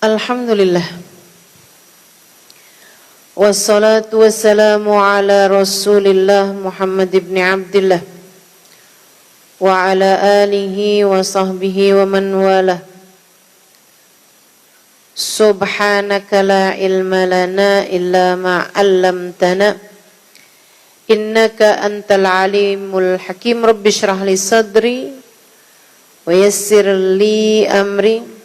Alhamdulillah. Wassalatu wassalamu ala Rasulillah Muhammad ibn Abdillah wa ala alihi wa sahbihi wa man walah. Subhanaka la ilma lana illa ma 'allamtana innaka antal alimul hakim. Rabbi shrah li sadri wa yassir li amri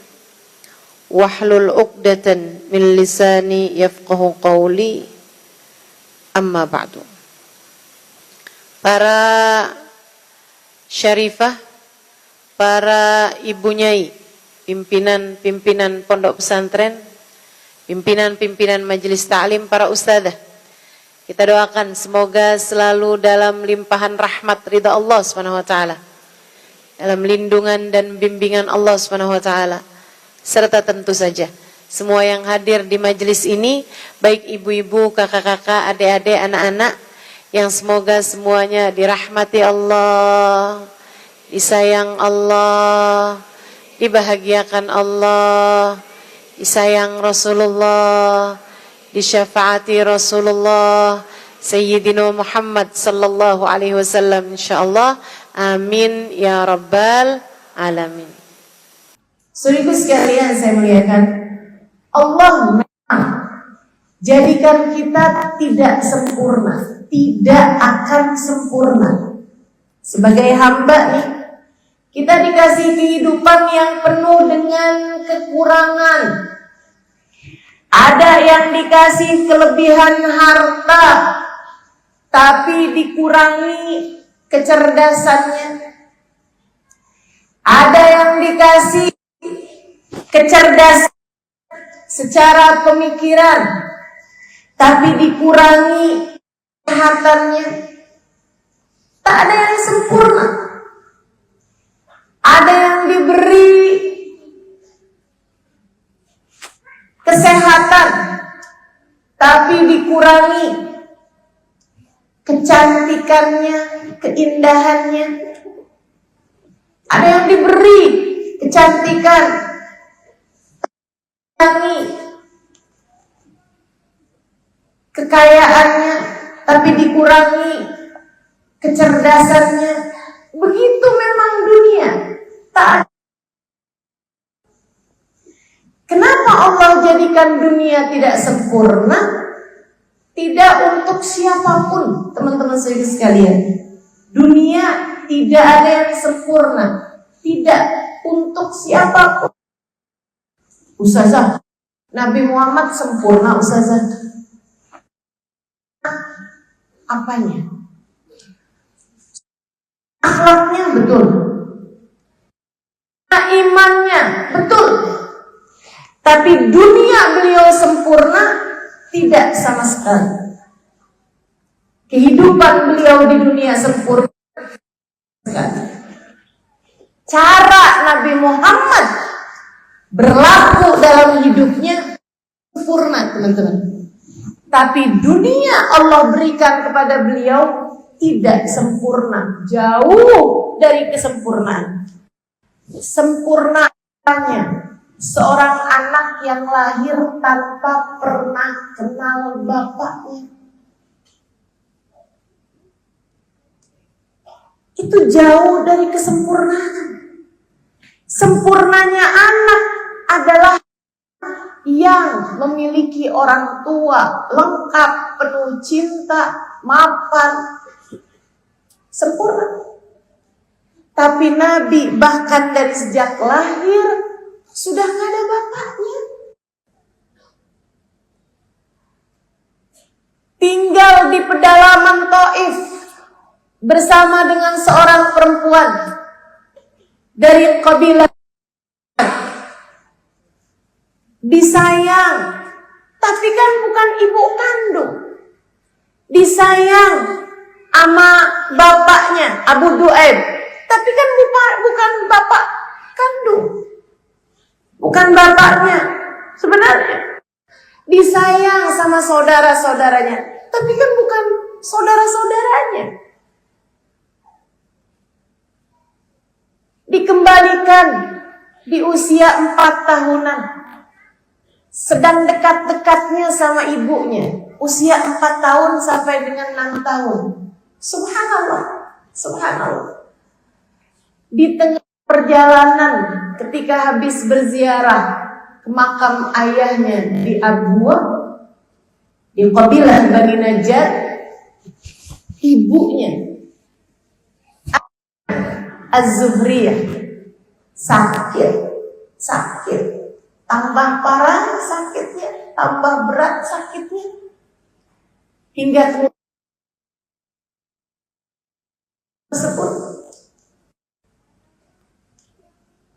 wahlul 'uqdatan min lisani yafqahu qawli. Amma ba'du. Para syarifah, para ibu nyai, pimpinan pondok pesantren, pimpinan majelis ta'lim, para ustadzah, kita doakan semoga selalu dalam limpahan rahmat ridha Allah Subhanahu wa taala, dalam lindungan dan bimbingan Allah Subhanahu wa taala. Serta tentu saja semua yang hadir di majelis ini, baik ibu-ibu, kakak-kakak, adik-adik, anak-anak, yang semoga semuanya dirahmati Allah, disayang Allah, dibahagiakan Allah, disayang Rasulullah, disyafaati Rasulullah Sayyidina Muhammad sallallahu alaihi wasallam, insyaallah. Amin ya rabbal alamin. Saudaraku sekalian, saya muliakan, Allah memang jadikan kita tidak sempurna, tidak akan sempurna. Sebagai hamba nih, kita dikasih kehidupan yang penuh dengan kekurangan. Ada yang dikasih kelebihan harta, tapi dikurangi kecerdasannya. Ada yang dikasih kecerdasan secara pemikiran, tapi dikurangi kesehatannya. Tak ada yang sempurna. Ada yang diberi kesehatan, tapi dikurangi kecantikannya, keindahannya. Ada yang diberi kecantikan, kekayaannya, tapi dikurangi kecerdasannya. Begitu memang dunia. Tak. Kenapa Allah jadikan dunia tidak sempurna? Tidak untuk siapapun, teman-teman sekalian. Dunia tidak ada yang sempurna, tidak untuk siapapun. Ustazah, Nabi Muhammad sempurna, Ustazah. Apanya? Akhlaknya betul, imannya betul, tapi dunia beliau sempurna? Tidak sama sekali. Kehidupan beliau di dunia sempurna sekali. Cara Nabi Muhammad berlaku dalam hidupnya sempurna, teman-teman. Tapi dunia Allah berikan kepada beliau tidak sempurna, jauh dari kesempurnaan. Sempurnanya seorang anak yang lahir tanpa pernah kenal bapaknya. Itu jauh dari kesempurnaan. Sempurnanya anak adalah yang memiliki orang tua lengkap, penuh cinta, mapan, sempurna. Tapi Nabi bahkan dari sejak lahir sudah gak ada bapaknya. Tinggal di pedalaman Taif bersama dengan seorang perempuan dari kabilah. Disayang, tapi kan bukan ibu kandung. Disayang sama bapaknya Abu Du'aib, tapi kan bukan bapak kandung, bukan bapaknya sebenarnya. Disayang sama saudara-saudaranya, tapi kan bukan saudara-saudaranya. Dikembalikan di usia 4 tahunan sedang dekat-dekatnya sama ibunya, usia 4 tahun sampai dengan 6 tahun. Subhanallah, subhanallah. Di tengah perjalanan ketika habis berziarah ke makam ayahnya di Abwa, di kabilah Bani Najjar, ibunya Az-Zuhriyah sakit, tambah parah sakitnya, tambah berat sakitnya, hingga tersebut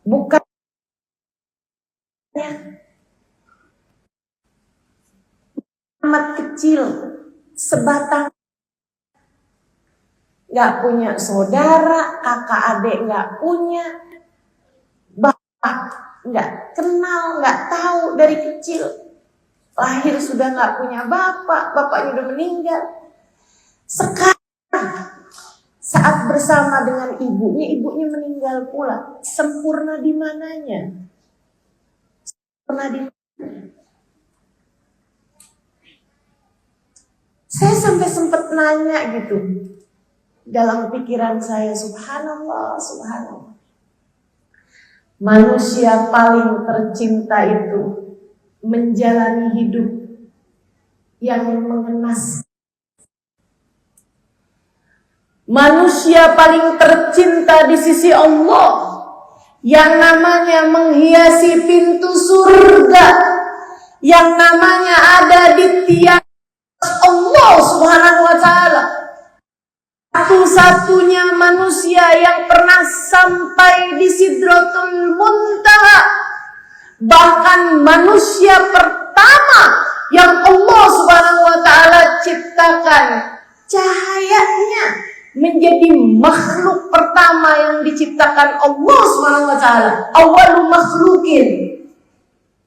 bukan amat kecil, sebatang, nggak punya saudara, kakak adik nggak punya, bapak nggak kenal, nggak tahu dari kecil, lahir sudah nggak punya bapak, bapaknya udah meninggal. Sekarang saat bersama dengan ibunya meninggal pula. Sempurna di mananya? Sempurna di mana? Saya sampai sempat nanya gitu dalam pikiran saya, subhanallah, subhanallah. Manusia paling tercinta itu menjalani hidup yang mengenaskan. Manusia paling tercinta di sisi Allah yang namanya menghiasi pintu surga, yang namanya ada di tiang Allah Subhanahu wa ta'ala. Satu-satunya manusia yang pernah sampai di Sidratul Muntaha, bahkan manusia pertama yang Allah Subhanahu wa ta'ala ciptakan, cahayanya menjadi makhluk pertama yang diciptakan Allah Subhanahu wa ta'ala. Awal makhlukin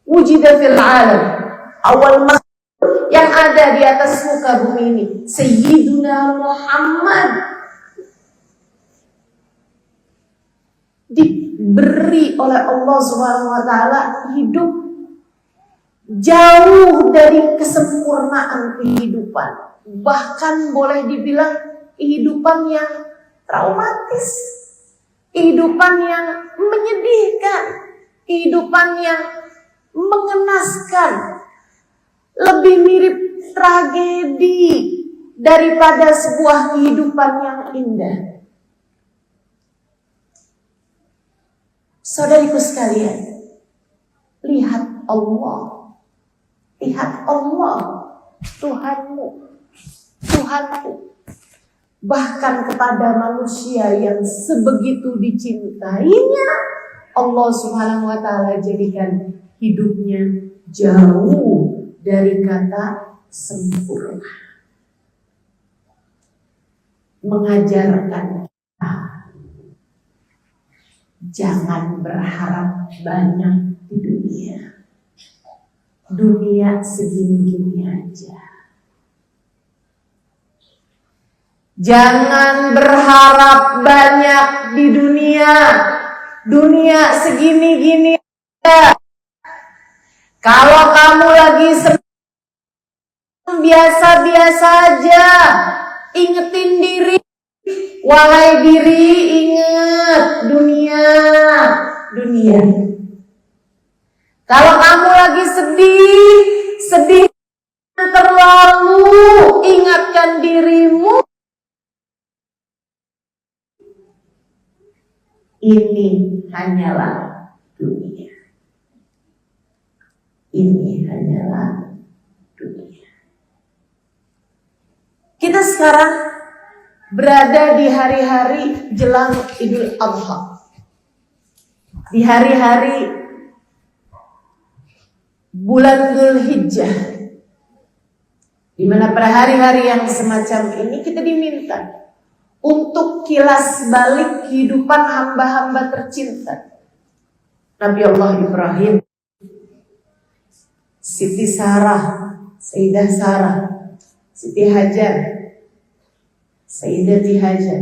wujida fil alam. Awal makhluk yang ada di atas muka bumi ini, Sayyiduna Muhammad, diberi oleh Allah Subhanahu wa ta'ala hidup jauh dari kesempurnaan kehidupan. Bahkan boleh dibilang kehidupan yang traumatis, kehidupan yang menyedihkan, kehidupan yang mengenaskan, lebih mirip tragedi daripada sebuah kehidupan yang indah. Saudariku sekalian, lihat Allah, Tuhanmu, Tuhanku. Bahkan kepada manusia yang sebegitu dicintainya, Allah Subhanahu wa ta'ala jadikan hidupnya jauh dari kata sempurna. Mengajarkan kita jangan berharap banyak di dunia. Dunia segini-gini aja. Jangan berharap banyak di dunia. Dunia segini-gini aja. Kalau kamu lagi biasa-biasa aja, ingetin diri. Wahai diri, ingat dunia. Kalau kamu lagi sedih terlalu, ingatkan dirimu. Ini hanyalah dunia. Kita sekarang berada di hari-hari jelang Idul Adha. Di hari-hari bulan Dzulhijjah, di mana pada hari-hari yang semacam ini kita diminta untuk kilas balik kehidupan hamba-hamba tercinta. Nabi Allah Ibrahim, Siti Sarah, Sayyidah Sarah, Siti Hajar, Sayyidati Hajar,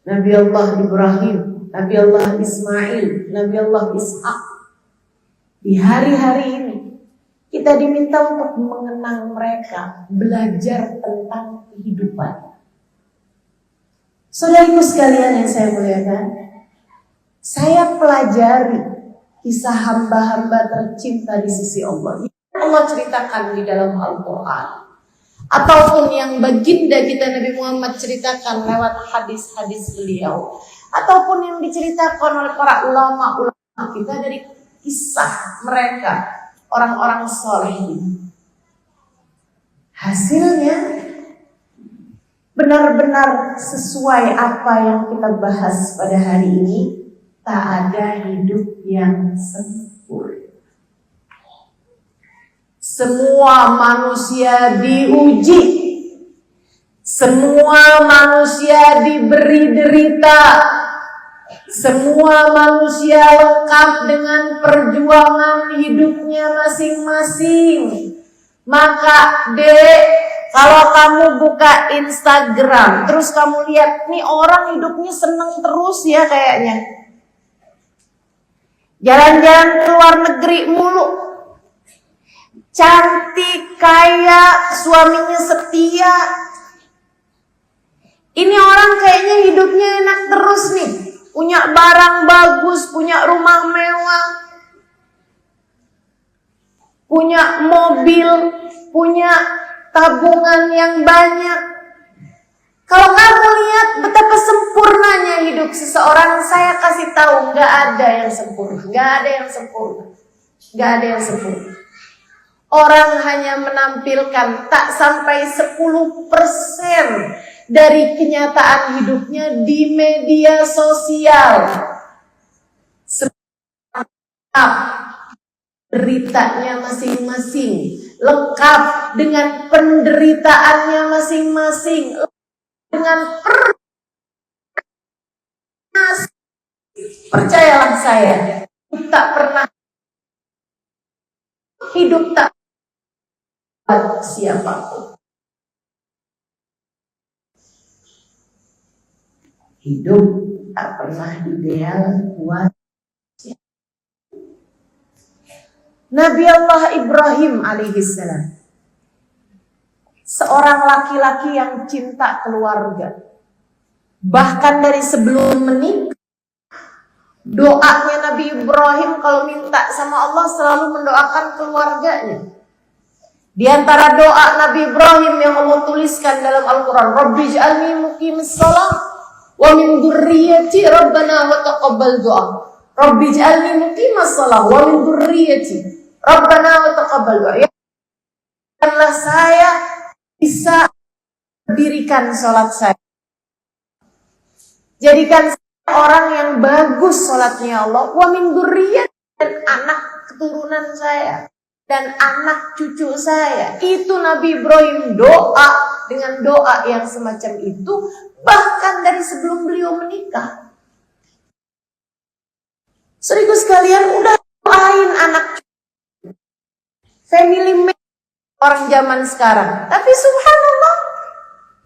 Nabi Allah Ibrahim, Nabi Allah Ismail, Nabi Allah Ishaq, Di hari-hari ini kita diminta untuk mengenang mereka, belajar tentang kehidupan. Saudaraku sekalian yang saya muliakan, saya pelajari kisah hamba-hamba tercinta di sisi Allah. Yang Allah ceritakan di dalam Al-Quran. Ataupun yang baginda kita Nabi Muhammad ceritakan lewat hadis-hadis beliau. Ataupun yang diceritakan oleh para ulama-ulama kita dari kisah mereka, orang-orang soleh ini. Hasilnya benar-benar sesuai apa yang kita bahas pada hari ini. Tak ada hidup yang sempurna. Semua manusia diuji. Semua manusia diberi derita. Semua manusia lengkap dengan perjuangan hidupnya masing-masing. Maka kalau kamu buka Instagram, terus kamu lihat nih orang hidupnya seneng terus ya kayaknya. Jalan-jalan ke luar negeri mulu. Cantik, kaya, suaminya setia. Ini orang kayaknya hidupnya enak terus nih. Punya barang bagus, punya rumah mewah, punya mobil, punya tabungan yang banyak. Kalau kamu lihat betapa sempurnanya hidup seseorang, saya kasih tahu nggak ada yang sempurna, nggak ada yang sempurna, nggak ada yang sempurna. Orang hanya menampilkan tak sampai 10% dari kenyataan hidupnya di media sosial. Lengkap beritanya masing-masing, lengkap dengan penderitaannya masing-masing, dengan percayalah saya, tak pernah hidup tak buat siapapun. Hidup tak pernah ideal buat siapapun. Nabi Allah Ibrahim alaihissalam, seorang laki-laki yang cinta keluarga. Bahkan dari sebelum menikah, doanya Nabi Ibrahim kalau minta sama Allah selalu mendoakan keluarganya. Di antara doa Nabi Ibrahim yang Allah tuliskan dalam Al-Quran, Rabbi ij'alni muqimis shalah wa min dzurriyyati rabbana wa taqabbal du'a. Rabbi ij'alni muqimas shalah wa min dzurriyyati rabbana wa taqabbal du'a. Ya Allah, saya bisa dirikan sholat saya. Jadikan orang yang bagus sholatnya Allah. Wa min dzurriyyati, dan anak keturunan saya dan anak cucu saya. Itu Nabi Ibrahim doa dengan doa yang semacam itu bahkan dari sebelum beliau menikah. Saudaraku sekalian, udah doain anak cucu, family man orang zaman sekarang. Tapi subhanallah,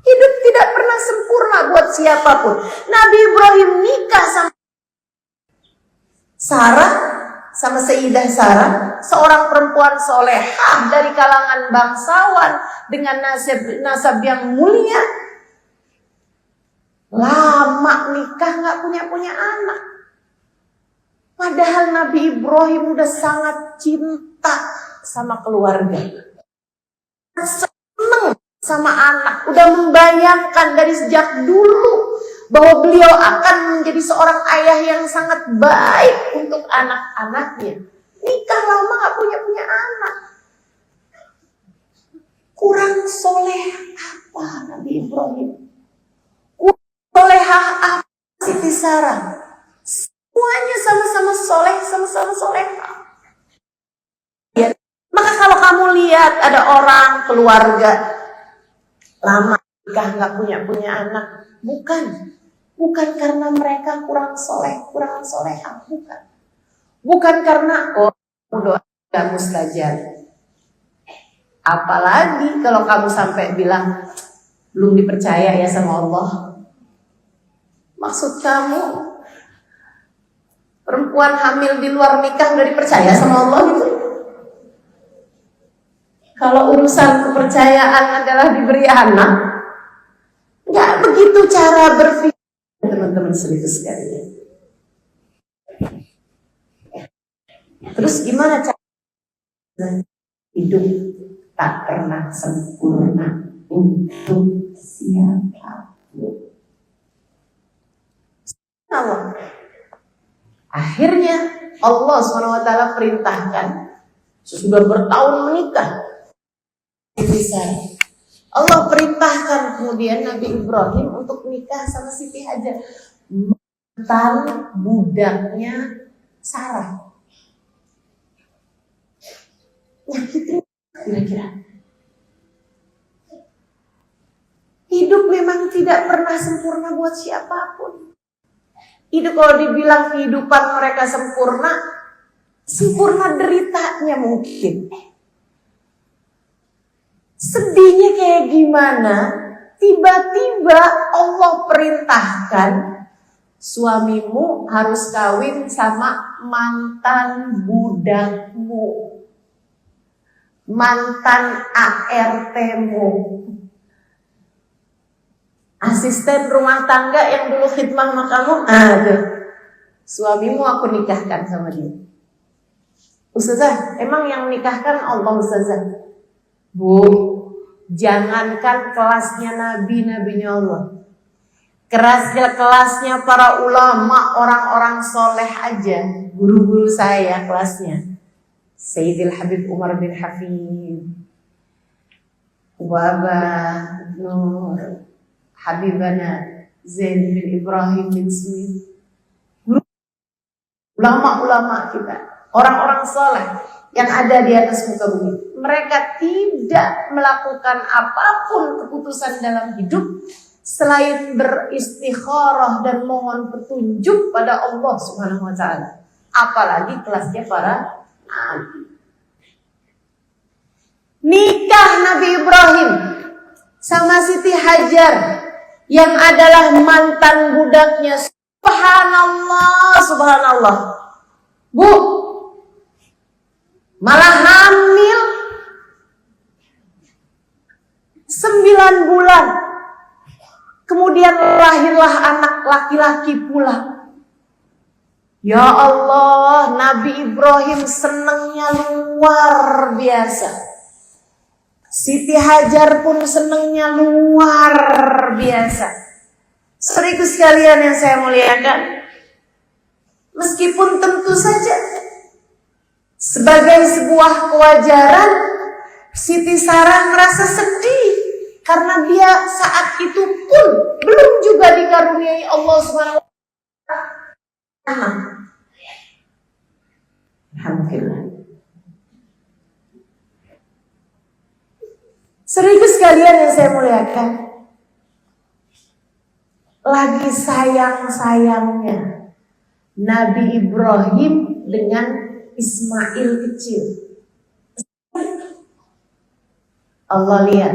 hidup tidak pernah sempurna buat siapapun. Nabi Ibrahim nikah sama Sarah, sama Sayyidah Sarah, seorang perempuan solehah dari kalangan bangsawan dengan nasab yang mulia. Lama nikah nggak punya anak. Padahal Nabi Ibrahim udah sangat cinta sama keluarga, seneng sama anak, udah membayangkan dari sejak dulu bahwa beliau akan menjadi seorang ayah yang sangat baik untuk anak-anaknya. Nikah lama gak punya anak. Kurang soleh apa Nabi Ibrahim? Kurang solehah apa Siti Sarah? Semuanya sama-sama soleh, sama-sama solehah. Ya. Maka kalau kamu lihat ada orang keluarga lama nikah gak punya anak, bukan karena mereka kurang soleh, kurang solehah, bukan karena doa gak mustajab. Apalagi kalau kamu sampai bilang belum dipercaya ya sama Allah. Maksud kamu Perempuan hamil di luar nikah udah dipercaya sama Allah gitu. Kalau urusan kepercayaan adalah diberi anak, nggak begitu cara berpikir teman-teman serius sekalian. Terus gimana cara hidup tak pernah sempurna untuk siapapun. Allah. Akhirnya Allah SWT perintahkan sesudah bertahun menikah. Allah perintahkan kemudian Nabi Ibrahim untuk nikah sama Siti Hajar, mantan budaknya Sarah. Nyakitin kira-kira. Hidup memang tidak pernah sempurna buat siapapun. Hidup kalau dibilang kehidupan mereka sempurna, sempurna deritanya mungkin. Sedihnya kayak gimana? Tiba-tiba Allah perintahkan suamimu harus kawin sama mantan budakmu, mantan ART-mu, asisten rumah tangga yang dulu khidmah sama kamu. Suamimu aku nikahkan sama dia. Ustazah, emang yang nikahkan Allah, Ustazah? Bu, jangankan kelasnya nabinya Allah, kelasnya para ulama, orang-orang soleh aja, guru-guru saya kelasnya, Sayyidil Habib Umar bin Hafid, Wabah Nur, Habibana Zain bin Ibrahim bin Smith, ulama-ulama kita, orang-orang soleh yang ada di atas muka bumi, mereka tidak melakukan apapun keputusan dalam hidup selain beristikharah dan mohon petunjuk pada Allah Subhanahu wa taala. Apalagi kelasnya para nabi. Nikah Nabi Ibrahim sama Siti Hajar yang adalah mantan budaknya. Subhanallah, subhanallah. Bu, malah hamil 9 bulan. Kemudian lahirlah anak laki-laki pula. Ya Allah, Nabi Ibrahim senangnya luar biasa. Siti Hajar pun senangnya luar biasa. Saudaraku sekalian yang saya muliakan, meskipun tentu saja sebagai sebuah kewajaran, Siti Sarah merasa sedih karena dia saat itu pun belum juga dikaruniai Allah Subhanahu wa taala. Alhamdulillah. Saudaraku sekalian yang saya muliakan, lagi sayang-sayangnya Nabi Ibrahim dengan Ismail kecil. Allah lihat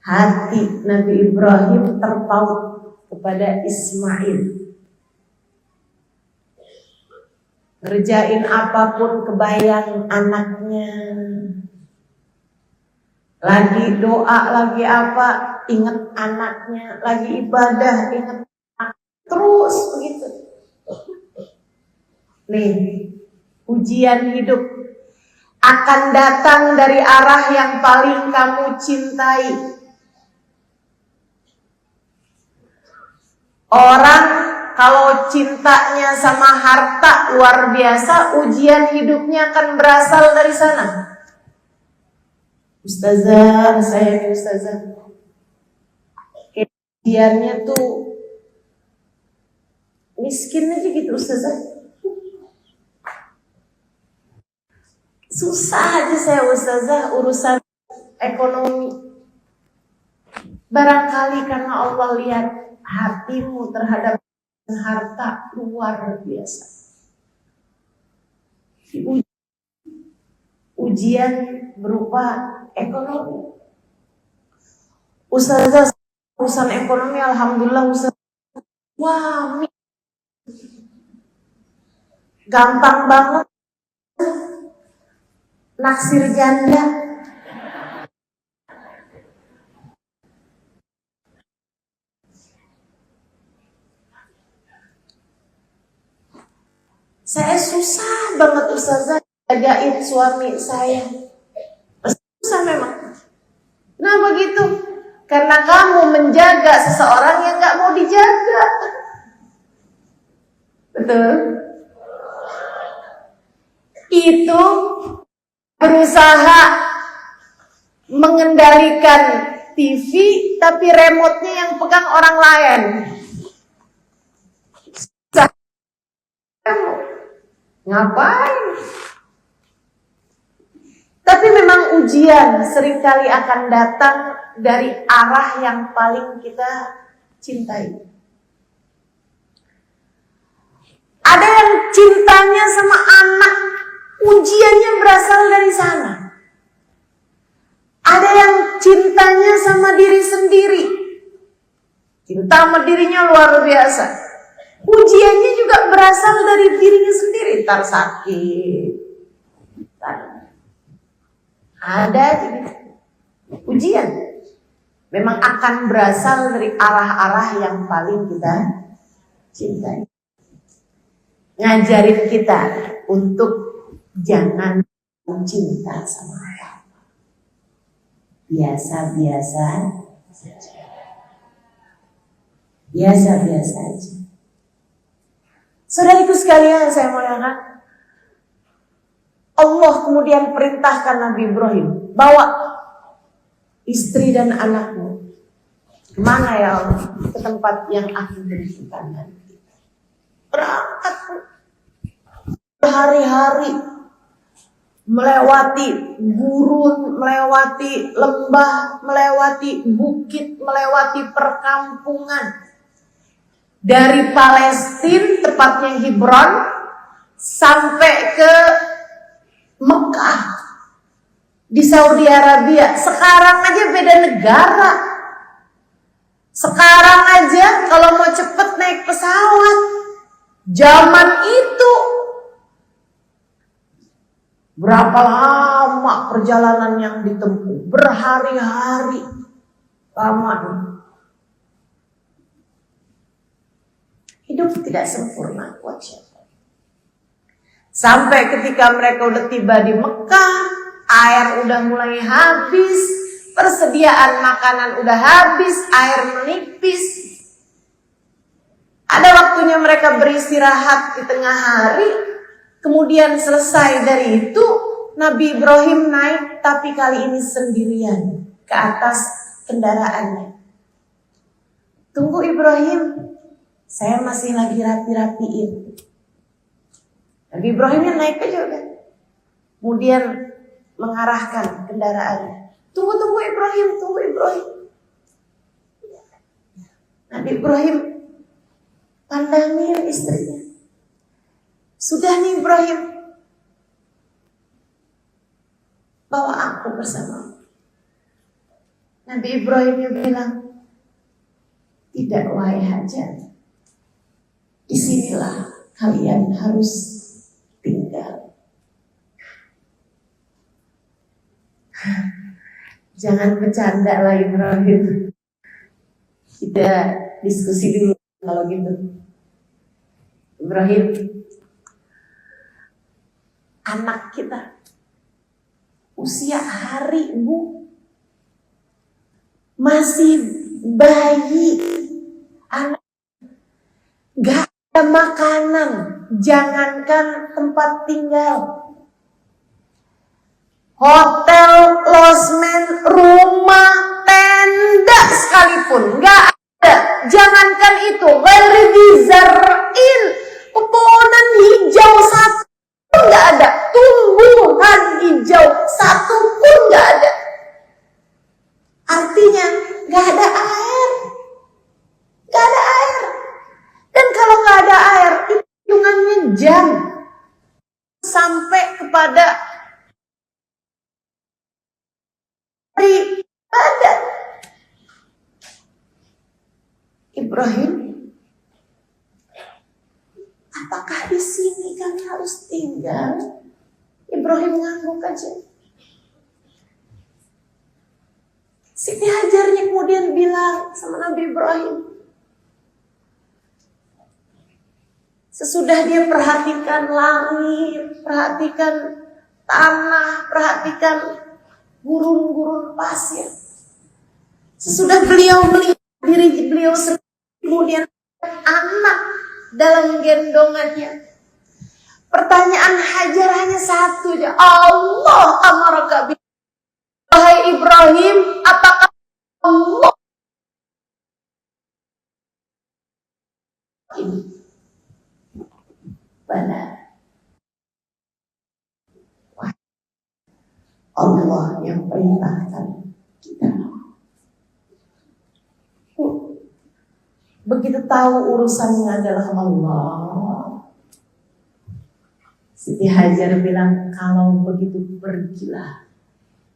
hati Nabi Ibrahim terpaut kepada Ismail. Ngerjain apapun kebayang anaknya. Lagi doa, lagi apa, ingat anaknya. Lagi ibadah, ingat anaknya. Terus begitu. Nih, ujian hidup akan datang dari arah yang paling kamu cintai. Orang kalau cintanya sama harta luar biasa, ujian hidupnya akan berasal dari sana. Ustazah, saya nih Ustazah, ujiannya tuh miskin aja gitu Ustazah. Susah aja saya Ustazah urusan ekonomi. Barangkali karena Allah lihat hatimu terhadap harta luar biasa. Ujian berupa ekonomi. Ustazah urusan ekonomi alhamdulillah Ustazah. Wah, gampang banget naksir janda. Saya susah banget Ustazah jagain suami saya. Susah memang. Nah begitu. Karena kamu menjaga seseorang yang gak mau dijaga. Betul? Itu berusaha mengendalikan TV tapi remote-nya yang pegang orang lain. Kamu ngapain? Tapi memang ujian seringkali akan datang dari arah yang paling kita cintai. Ada yang cintanya sama anak, ujiannya berasal dari sana. Ada yang cintanya sama diri sendiri, cinta sama dirinya luar biasa. Ujiannya juga berasal dari dirinya sendiri, ntar sakit. Ada gitu. Ujian memang akan berasal dari arah-arah yang paling kita cintai. Ngajarin kita untuk jangan cinta sama Allah. Biasa-biasa saja. Biasa-biasa aja. Saudariku sekalian saya muliakan, Allah kemudian perintahkan Nabi Ibrahim, bawa istri dan anakmu. Kemana ya Allah? Ke tempat yang aku tentukan nanti. Berangkat berhari-hari, melewati gurun, melewati lembah, melewati bukit, melewati perkampungan. Dari Palestina, tepatnya Hebron, sampai ke Mekah di Saudi Arabia. Sekarang aja beda negara. Sekarang aja kalau mau cepet naik pesawat. Zaman itu berapa lama perjalanan yang ditempuh? Berhari-hari lamanya. Hidup tidak sempurna buat siapa. Sampai ketika mereka udah tiba di Mekah, air udah mulai habis, persediaan makanan udah habis, air menipis. Ada waktunya mereka beristirahat di tengah hari. Kemudian selesai dari itu, Nabi Ibrahim naik, tapi kali ini sendirian ke atas kendaraannya. Tunggu Ibrahim, saya masih lagi rapi-rapiin. Nabi Ibrahimnya naik aja udah. Kemudian mengarahkan kendaraannya. Tunggu Ibrahim, tunggu Ibrahim. Nabi Ibrahim pandangin istrinya. Sudah nih Ibrahim, bawa aku bersama. Nabi Ibrahimnya bilang, tidak wahai Hajar, disinilah kalian harus tinggal. Jangan bercanda lah Ibrahim. Kita diskusi dulu kalau gitu. Ibrahim, anak kita usia hari Bu, masih bayi, anak gak ada makanan, jangankan tempat tinggal, hotel, losmen, rumah, tenda sekalipun gak ada. Jangankan itu, ghairi dzar'in, pepohonan hijau satu pun gak ada, tumbuhan hijau satu pun gak ada. Artinya gak ada air, gak ada air. Dan kalau gak ada air, hitungannya jam sampai kepada hari ada. Ibrahim, apakah di sini kami harus tinggal. Ibrahim ngangguk aja. Siti Hajarnya kemudian bilang sama Nabi Ibrahim, sesudah dia perhatikan langit, perhatikan tanah, perhatikan gurun-gurun pasir. Sesudah beliau melihat diri beliau sendiri, kemudian anak dalam gendongannya. Pertanyaan Hajar hanya satu aja. Allah amaraka bi. Wahai Ibrahim, apakah Allah ini? Benar. Allah yang perintahkan kita. Begitu tahu urusannya adalah Allah, Siti Hajar bilang, kalau begitu pergilah,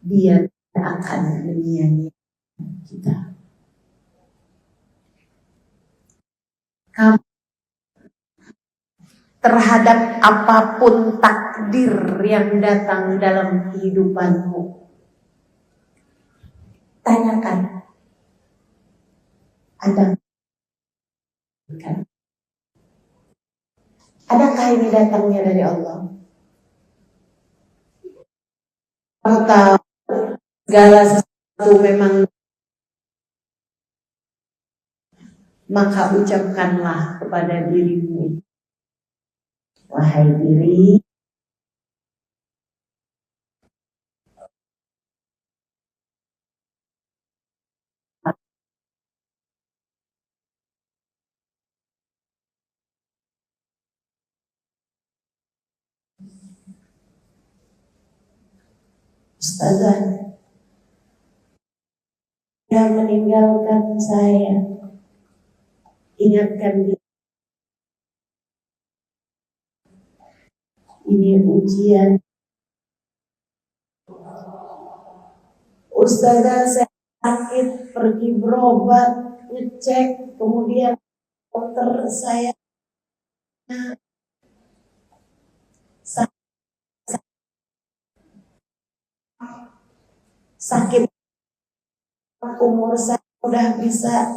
dia tidak akan menyia-nyiakan kita. Kamu terhadap apapun takdir yang datang dalam kehidupanmu, tanyakan, adakah ini datangnya dari Allah? Kamu tahu segala sesuatu memang, maka ucapkanlah kepada dirimu, wahai diri, Ustazah, dia meninggalkan saya. Ingatkan dia, ini ujian. Ustazah, saya sakit, pergi berobat, ngecek, kemudian dokter saya sakit, umur saya sudah bisa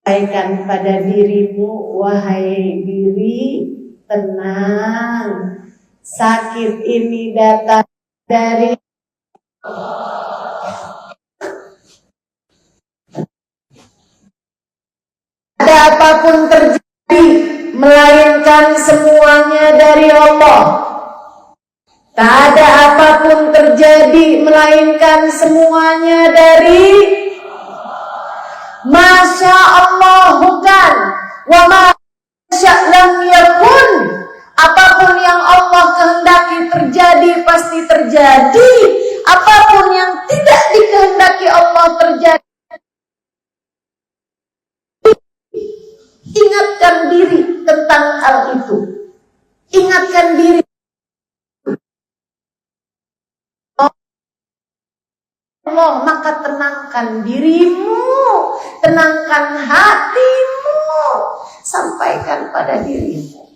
disampaikan pada dirimu, wahai diri, tenang, sakit ini datang dari ada apapun terjadi, melainkan semuanya dari Allah. Tak ada apapun terjadi, melainkan semuanya dari Masya Allah, bukan wa ma sya'lam yakun. Apapun yang Allah kehendaki terjadi, pasti terjadi. Apapun yang tidak dikehendaki Allah terjadi. Ingatkan diri tentang hal itu. Ingatkan diri. Allah, maka tenangkan dirimu, tenangkan hatimu, sampaikan pada dirimu,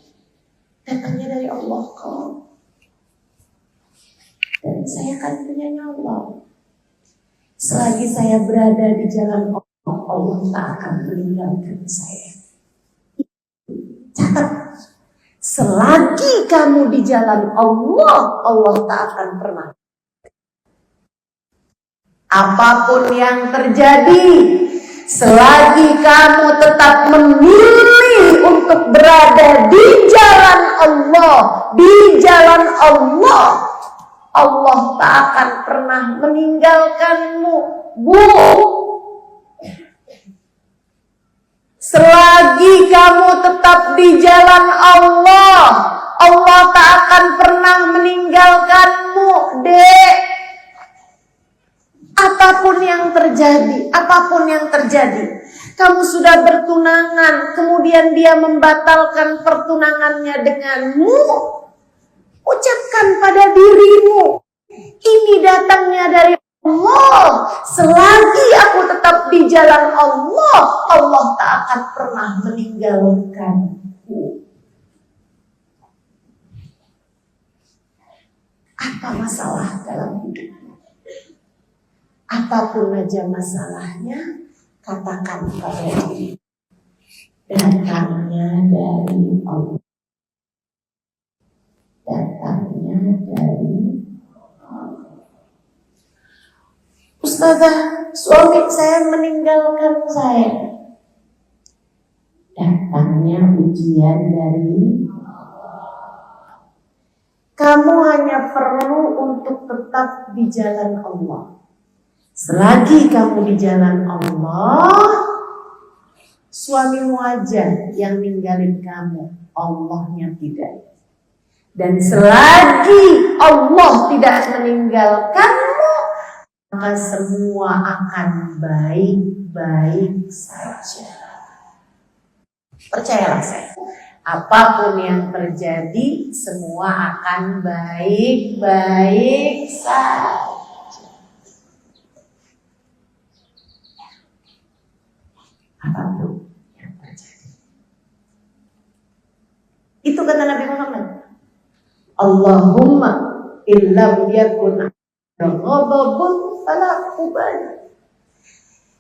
datangnya dari Allah kok, dan saya akan punyanya Allah. Selagi saya berada di jalan Allah, Allah tak akan meninggalkan saya. Catat, selagi kamu di jalan Allah, Allah tak akan pernah. Apapun yang terjadi, selagi kamu tetap memilih untuk berada di jalan Allah, Allah tak akan pernah meninggalkanmu, Bu. Selagi kamu tetap di jalan Allah, Allah tak akan pernah meninggalkanmu, Dek. Apapun yang terjadi, kamu sudah bertunangan, kemudian dia membatalkan pertunangannya denganmu, ucapkan pada dirimu, ini datangnya dari Allah. Selagi aku tetap di jalan Allah, Allah tak akan pernah meninggalkanku. Apa masalah dalam hidupmu? Apapun aja masalahnya, katakan pada diri, datangnya dari Allah. Datangnya dari Ustazah, suami saya meninggalkan saya. Datangnya ujian dari kamu hanya perlu untuk tetap di jalan Allah. Selagi kamu di jalan Allah, suamimu aja yang ninggalin kamu, Allahnya tidak. Dan selagi Allah tidak meninggalkanmu, maka semua akan baik-baik saja. Percayalah saya, apapun yang terjadi, semua akan baik-baik saja. Apapun yang terjadi. Itu kata Nabi Muhammad. Allahumma illam yakun ghadabun fala ubali.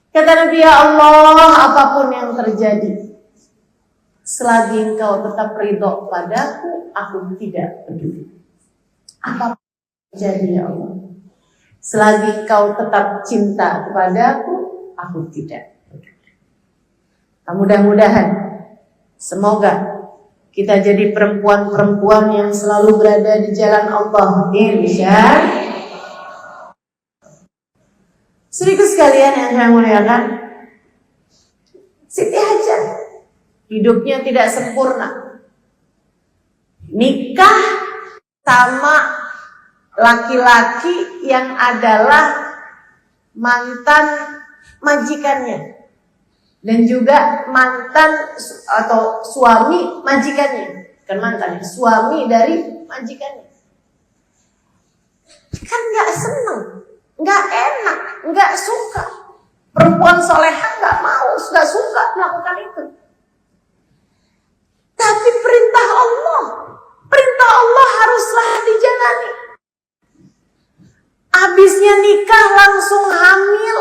Kata Nabi, ya Allah, apapun yang terjadi, selagi engkau tetap ridho padaku, aku tidak peduli. Apapun yang terjadi, ya Allah, selagi engkau tetap cinta kepadaku, aku tidak peduli. Mudah-mudahan, semoga kita jadi perempuan-perempuan yang selalu berada di jalan Allah. Insyaallah. Sedikit sekalian yang saya muliakan, Siti Hajar hidupnya tidak sempurna. Nikah sama laki-laki yang adalah mantan majikannya dan juga mantan atau suami majikannya, kan mantan, suami dari majikannya. Kan nggak seneng, nggak enak, nggak suka. Perempuan soleha nggak mau, nggak suka melakukan itu. Tapi perintah Allah haruslah dijalani. Abisnya nikah langsung hamil,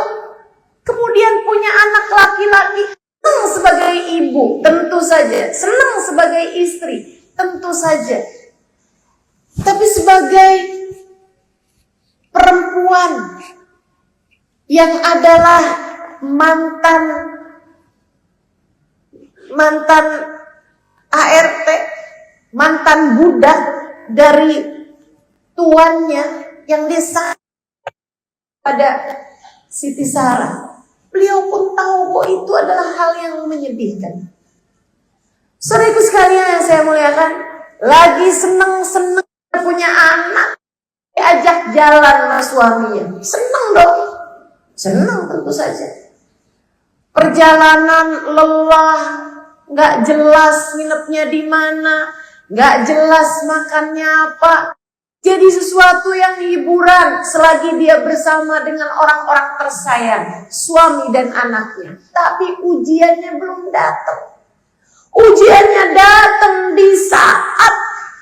kemudian punya anak laki-laki. Senang sebagai ibu, tentu saja. Senang sebagai istri, tentu saja. Tapi sebagai perempuan yang adalah mantan ART, mantan budak dari tuannya yang disayang pada Siti Sarah, beliau pun tahu bahwa itu adalah hal yang menyedihkan. Saudaraku sekalian yang saya muliakan, lagi seneng-seneng punya anak, diajak jalan sama suaminya, seneng dong, seneng tentu saja. Perjalanan lelah, nggak jelas nginepnya di mana, nggak jelas makannya apa. Jadi sesuatu yang hiburan selagi dia bersama dengan orang-orang tersayang, suami dan anaknya. Tapi ujiannya belum datang. Ujiannya datang di saat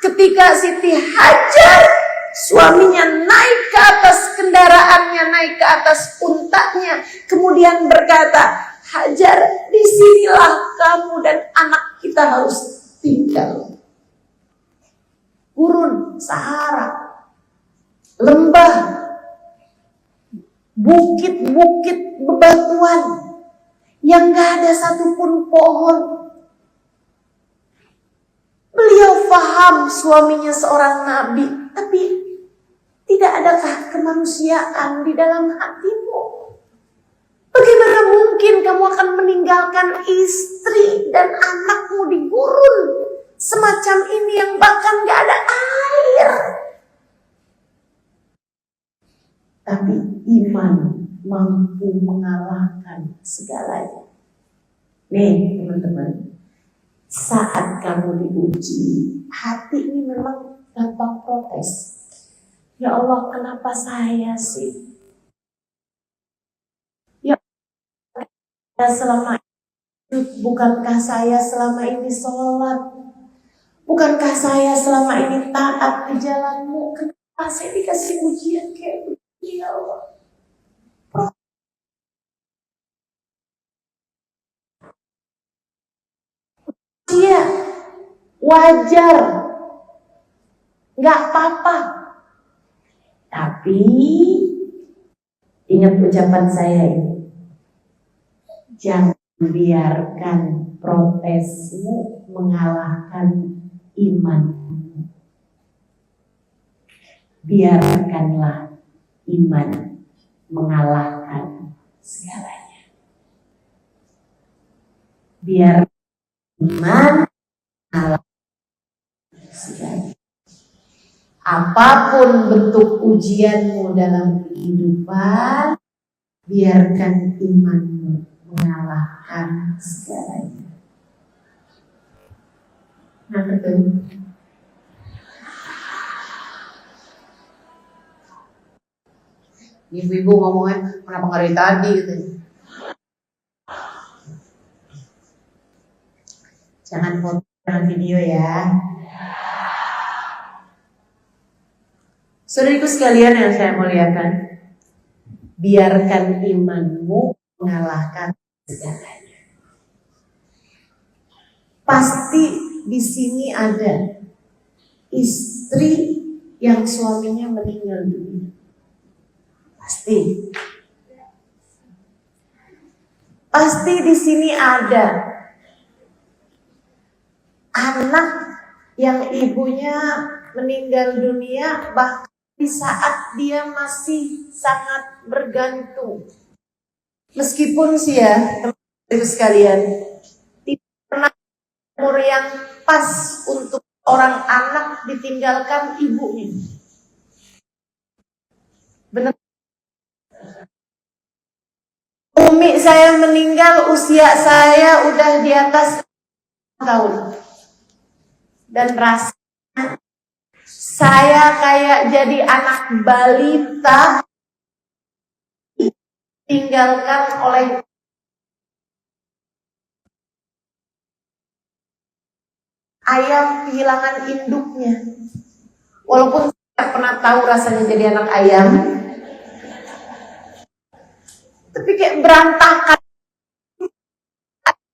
ketika Siti Hajar, suaminya naik ke atas kendaraannya, naik ke atas untanya, kemudian berkata, Hajar, disinilah kamu dan anak kita harus tinggal. Gurun, Sahara, lembah, bukit-bukit bebatuan yang gak ada satupun pohon. Beliau paham suaminya seorang nabi, tapi tidak adakah kemanusiaan di dalam hatimu? Bagaimana mungkin kamu akan meninggalkan istri dan anakmu di gurun semacam ini yang bahkan gak ada air? Tapi iman mampu mengalahkan segalanya. Nih teman-teman, saat kamu diuji, hati ini memang gampang protes. Ya Allah, kenapa saya sih? Selama ini, bukankah saya selama ini sholat? Bukankah saya selama ini taat di jalanmu? Kenapa saya dikasih ujian kayak begini ya Allah. Iya, wajar, nggak apa-apa. Tapi ingat ucapan saya ini, jangan biarkan protesmu mengalahkan imanmu. Biarkanlah iman mengalahkan segalanya. Biar iman mengalahkan segalanya. Apapun bentuk ujianmu dalam kehidupan, biarkan imanmu mengalahkan segalanya. Nah, betul. Ibu-ibu ngomongnya, kenapa nggak dari tadi gitu. Jangan foto, jangan video ya. Saudariku sekalian yang saya muliakan, biarkan imanmu mengalahkan segalanya. Pasti di sini ada istri yang suaminya meninggal dunia. Pasti. Pasti di sini ada anak yang ibunya meninggal dunia bahkan di saat dia masih sangat bergantung. Meskipun sih ya, teman-teman sekalian, tidak pernah umur yang pas untuk orang anak ditinggalkan ibunya. Benar. Umi saya meninggal usia saya udah di atas tahun. Dan rasanya saya kayak jadi anak balita ditinggalkan oleh ayam kehilangan induknya. Walaupun saya tidak pernah tahu rasanya jadi anak ayam, tapi kayak berantakan.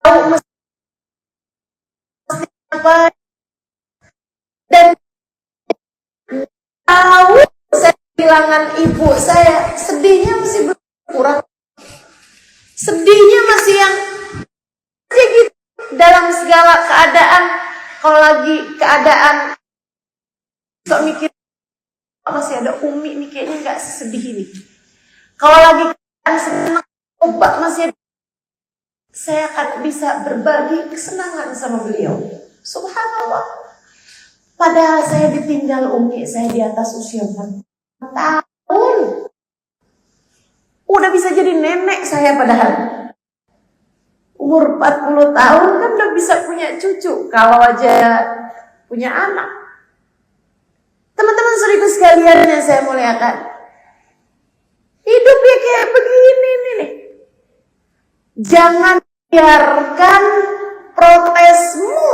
Tahu mesti apa, dan tahu saya kehilangan ibu saya, sedihnya masih berkurang. Sedihnya masih yang aja gitu dalam segala keadaan. Kalau lagi keadaan kok mikir masih ada Umi nih, kayaknya nggak sedih ini. Kalau lagi keadaan senang obat masih ada, saya akan bisa berbagi kesenangan sama beliau. Subhanallah. Padahal saya ditinggal Umi saya di atas usia 4 tahun. Udah bisa jadi nenek saya padahal. Umur 40 tahun kan udah bisa punya cucu kalau aja punya anak. Teman-teman saudaraku sekalian yang saya muliakan, hidupnya kayak begini nih. Jangan biarkan protesmu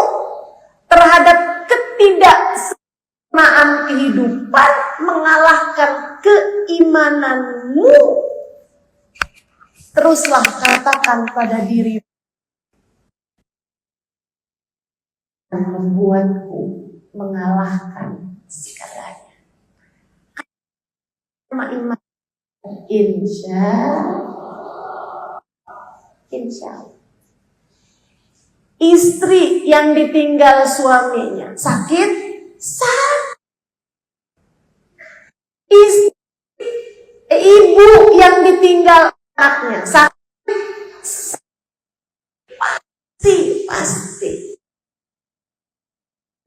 terhadap ketidaksempurnaan kehidupan mengalahkan keimananmu. Teruslah katakan pada dirimu, membuatku mengalahkan segalanya. Sama iman, insya Allah. Istri yang ditinggal suaminya sakit. Ibu yang ditinggal anaknya sakit. Pasti.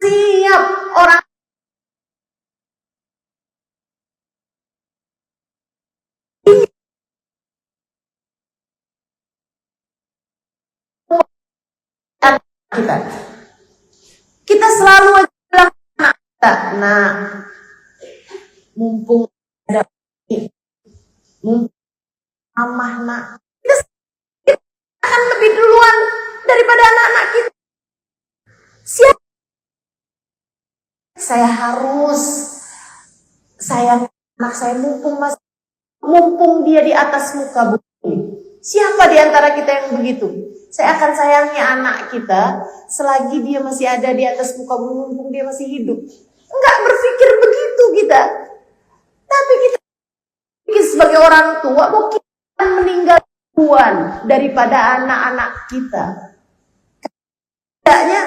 Siap orang kita selalu bilang anak kita, nah mumpung ada mumpung amah nak, kita akan lebih duluan daripada anak-anak kita. Siap, saya harus sayang anak saya mumpung dia di atas muka bumi. Siapa di antara kita yang begitu? Saya akan sayangi anak kita selagi dia masih ada di atas muka bumi, mumpung dia masih hidup. Enggak berpikir begitu kita. Tapi kita pikir sebagai orang tua, bahwa kita akan meninggal duluan daripada anak-anak kita. Tidaknya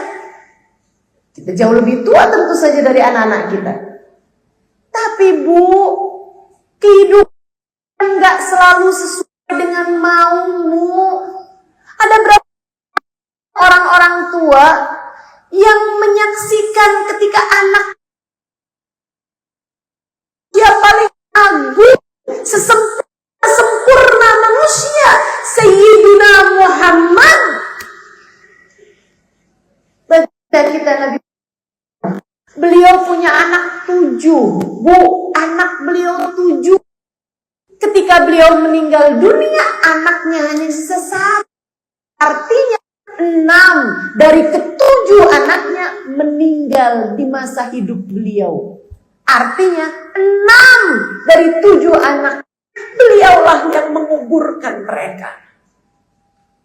kita jauh lebih tua tentu saja dari anak-anak kita. Tapi Bu, kehidupan enggak selalu sesuai dengan maumu. Ada berapa orang-orang tua yang menyaksikan ketika anak dia paling agung, sempurna manusia, Sayyiduna Muhammad. Kita Nabi, beliau punya anak 7, Bu, anak beliau 7. Ketika beliau meninggal dunia, anaknya hanya sisa 1. Artinya 6 dari ke-7 anaknya meninggal di masa hidup beliau. Artinya 6 dari 7 anak beliaulah yang menguburkan mereka.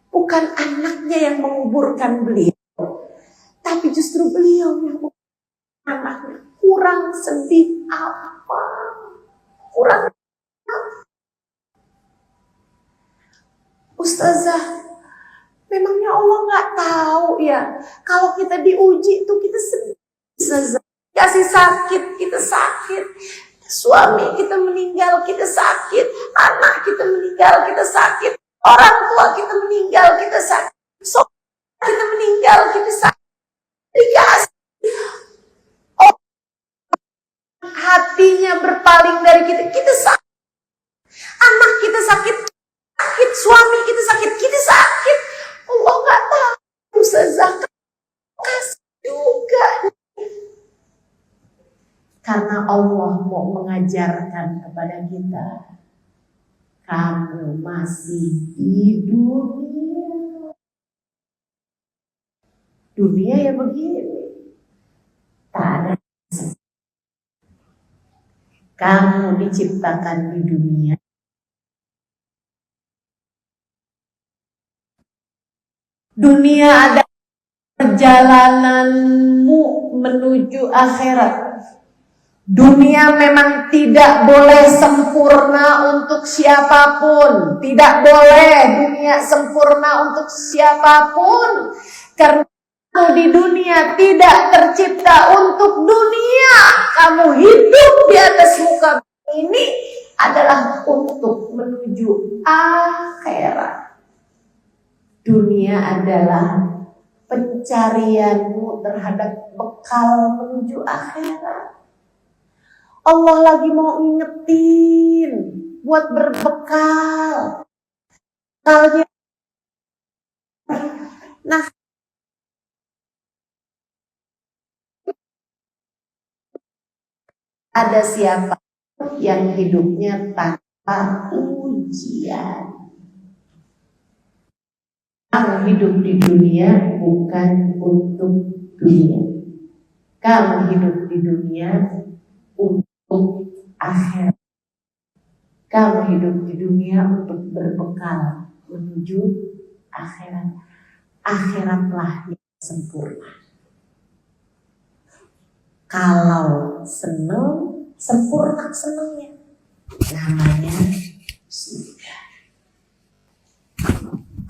Bukan anaknya yang menguburkan beliau, tapi justru beliau yang menguburkan anaknya. Kurang sedih apa? Kurang apa? Ustazah, memangnya Allah nggak tahu ya kalau kita diuji itu kita sedih. Ustazah, kasih sakit kita sakit, suami kita meninggal kita sakit, anak kita meninggal kita sakit, orang tua kita meninggal kita sakit, saudara kita meninggal kita sakit. Dikasih hatinya berpaling dari kita, kita sakit, anak kita sakit, suami kita sakit, kita sakit. Allah nggak tahu, Ustazah, kasih juga. Karena Allah mau mengajarkan kepada kita, kamu masih di dunia. Dunia ya begini, tak ada. Kamu diciptakan di dunia. Dunia ada perjalananmu menuju akhirat. Dunia memang tidak boleh sempurna untuk siapapun. Tidak boleh dunia sempurna untuk siapapun. Karena kamu di dunia tidak tercipta untuk dunia. Kamu hidup di atas muka bumi ini adalah untuk menuju akhirat. Dunia adalah pencarianmu terhadap bekal menuju akhirat. Allah lagi mau ngingetin buat berbekal. Bekalnya. Nah, ada siapa yang hidupnya tanpa ujian? Kamu hidup di dunia bukan untuk dunia. Kamu hidup di dunia untuk akhirat. Kamu hidup di dunia untuk berbekal menuju akhirat. Akhiratlah yang sempurna. Kalau senang, sempurna senangnya, namanya surga.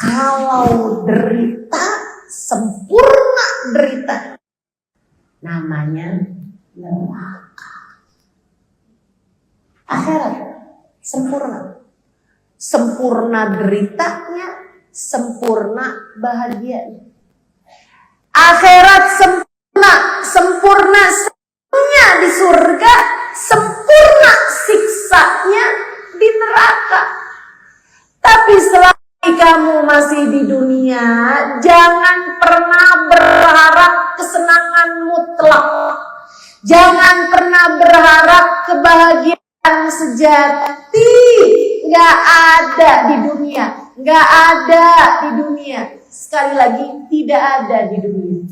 Kalau derita, sempurna derita, namanya neraka. Akhirat sempurna, sempurna deritanya, sempurna bahagianya. Akhirat sempurna, sempurna senangnya di surga, sempurna siksanya di neraka. Tapi selama kamu masih di dunia, jangan pernah berharap kesenangan mutlak. Jangan pernah berharap kebahagiaan sejati. Gak ada di dunia. Gak ada di dunia. Sekali lagi, tidak ada di dunia.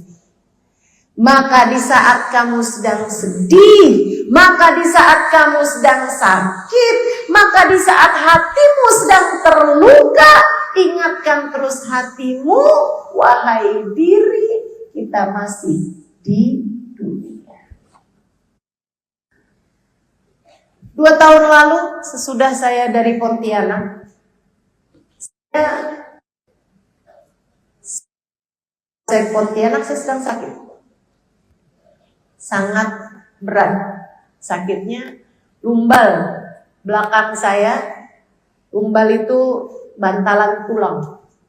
maka di saat kamu sedang sedih, maka di saat kamu sedang sakit, maka di saat hatimu sedang terluka, ingatkan terus hatimu, wahai diri, kita masih di dunia. 2 tahun lalu, sesudah saya dari Pontianak, saya sedang sakit. Sangat berat. Sakitnya lumbal belakang saya. Lumbal itu bantalan tulang.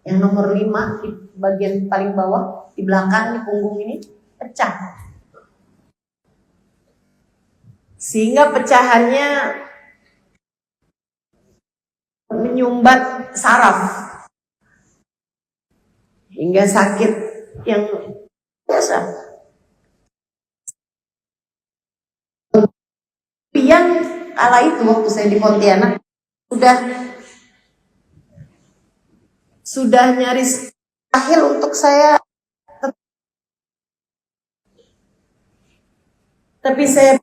Yang nomor 5 di bagian paling bawah, di belakang, di punggung ini, pecah. Sehingga pecahannya menyumbat saraf. Hingga sakit yang biasa. Yang kala itu waktu saya di Pontianak sudah nyaris akhir untuk saya, tapi saya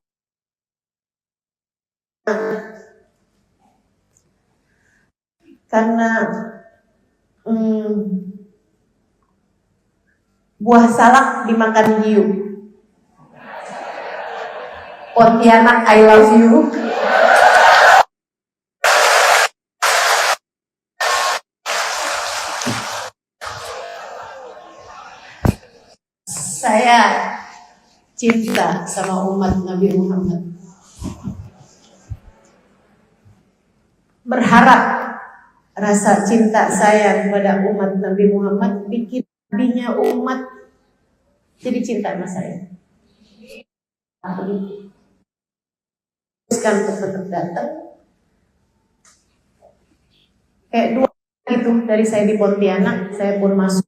karena buah salak dimakan hiu. Pontianak, I love you. Saya cinta sama umat Nabi Muhammad. Berharap rasa cinta saya kepada umat Nabi Muhammad bikin nabinya umat jadi cinta sama saya. Teruskan tetap datang. Kayak 2 itu dari saya di Pontianak, saya pun masuk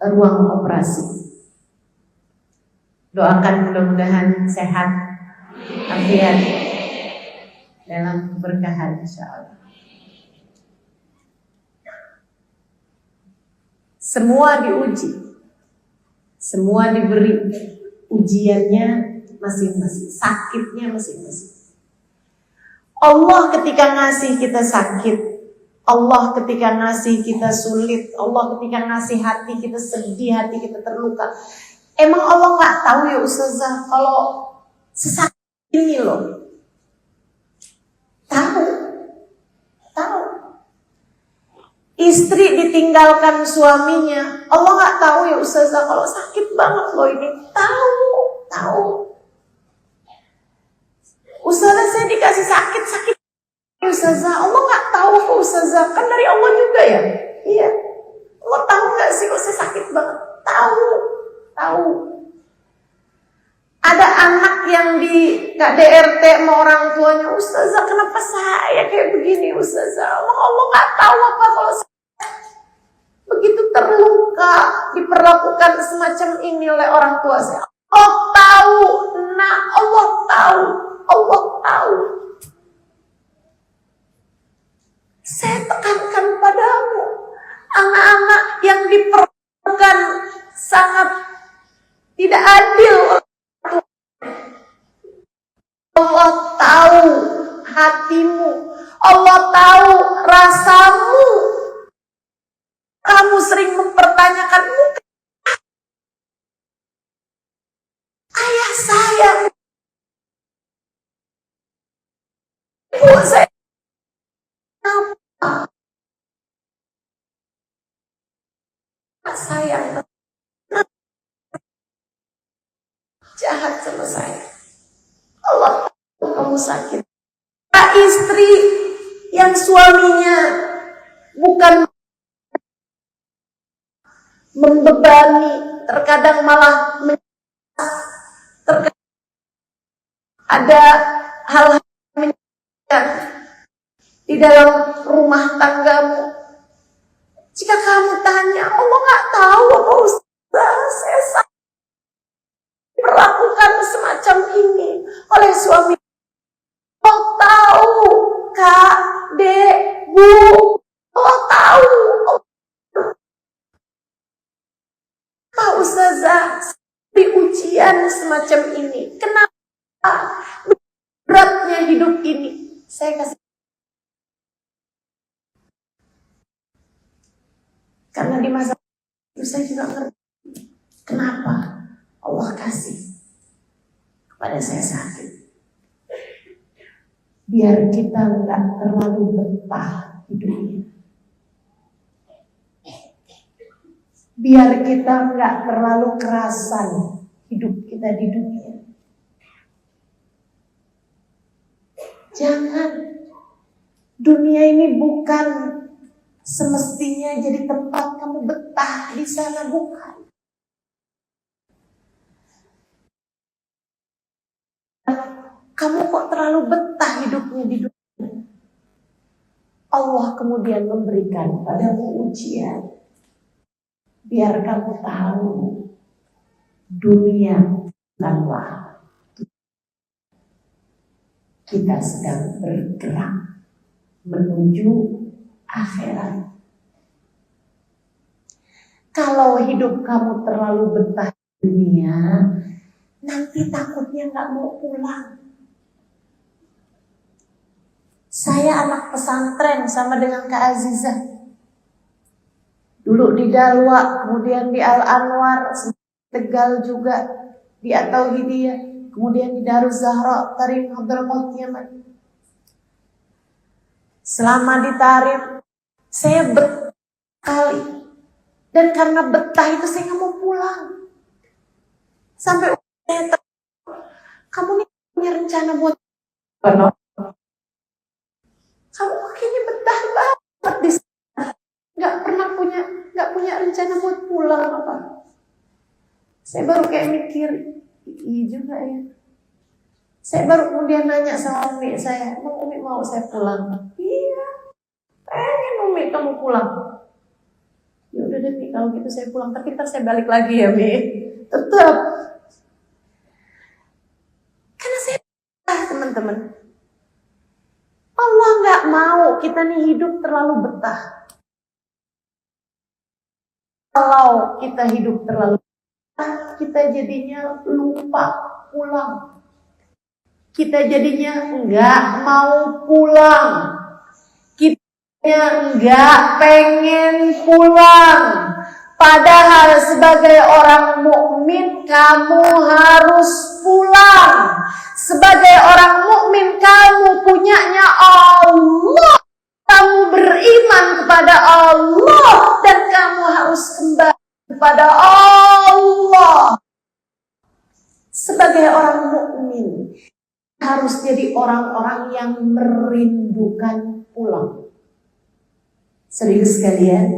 ruang operasi. Doakan mudah-mudahan sehat, afiat, dalam keberkahan insyaallah. Semua diuji, semua diberi ujiannya masing-masing, sakitnya masing-masing. Allah ketika ngasih kita sakit, Allah ketika ngasih kita sulit, Allah ketika ngasih hati kita sedih, hati kita terluka. Emang Allah nggak tahu ya Ustazah kalau sesakit ini loh? Tahu. Istri ditinggalkan suaminya, Allah nggak tahu ya Ustazah kalau sakit banget loh ini? Tahu. Ustazah saya dikasih sakit Ustazah, Allah nggak tahu kok Ustazah, kan dari Allah juga ya? Iya. Allah tahu nggak sih kok saya sakit banget? Tahu. Ada anak yang di KDRT sama orang tuanya, Ustazah kenapa saya kayak begini Ustazah? Allah nggak tahu apa kalau saya begitu terluka diperlakukan semacam ini oleh orang tua saya. Allah tahu. Saya tekankan padamu, anak-anak yang diperlakukan sangat tidak adil. Allah tahu hatimu, Allah tahu rasamu. Kamu sering mempertanyakan, ayah saya, ibu saya, apa? Sayang, jahat sama saya. Allah tahu kamu sakit. Istri yang suaminya bukan membebani, terkadang malah terkadang ada hal-hal menyakitkan di dalam rumah tanggamu. Jika kamu tanya, Allah nggak tahu apa Ustaz, saya diperlakukan semacam ini oleh suami. Allah tahu, Kak, Dek, Bu, Allah tahu. Pak Ustazah, semacam ini? Kenapa beratnya hidup ini? Saya kasih. Karena di masa itu saya juga ngerti kenapa Allah kasih kepada saya sakit. Biar kita nggak terlalu betah hidupnya. Biar kita nggak terlalu kerasan hidup kita di dunia. Jangan. Dunia ini bukan semestinya jadi tempat kamu betah di sana, bukan. Kamu kok terlalu betah hidupnya di dunia. Allah kemudian memberikan padamu ujian. Biar kamu tahu dunia bukanlah. Kita sedang bergerak menuju akhirat. Kalau hidup kamu terlalu betah di dunia, nanti takutnya nggak mau pulang. Saya anak pesantren sama dengan Kak Azizah. Dulu di Dalwa, kemudian di Al-Anwar, Tegal juga, di At-Tauhidiyah, kemudian di Daruz Zahra, Tarim Hadramaut Yaman. Selama di Tarim, saya betah sekali. Dan karena betah itu saya nggak mau pulang. Sampai saya kamu nih punya rencana buat apa? Kamu kayaknya betah banget di sana. Nggak punya rencana buat pulang apa? Saya baru kayak mikir, iya juga ya. Saya baru kemudian nanya sama Umi saya, Umi mau saya pulang? Iya, pengen Umi kamu pulang. Ya udah deh Mi, kalau gitu saya pulang, tapi ntar saya balik lagi ya Mi. Tetap. Karena saya betah teman-teman. Allah nggak mau kita nih hidup terlalu betah. Kalau kita hidup terlalu betah, kita jadinya lupa pulang. Kita jadinya nggak mau pulang. Kita nggak pengen pulang. Padahal sebagai orang mukmin kamu harus pulang. Sebagai orang mukmin kamu punyanya Allah. Kamu beriman kepada Allah dan kamu harus kembali kepada Allah. Sebagai orang mukmin harus jadi orang-orang yang merindukan pulang. Serius sekalian,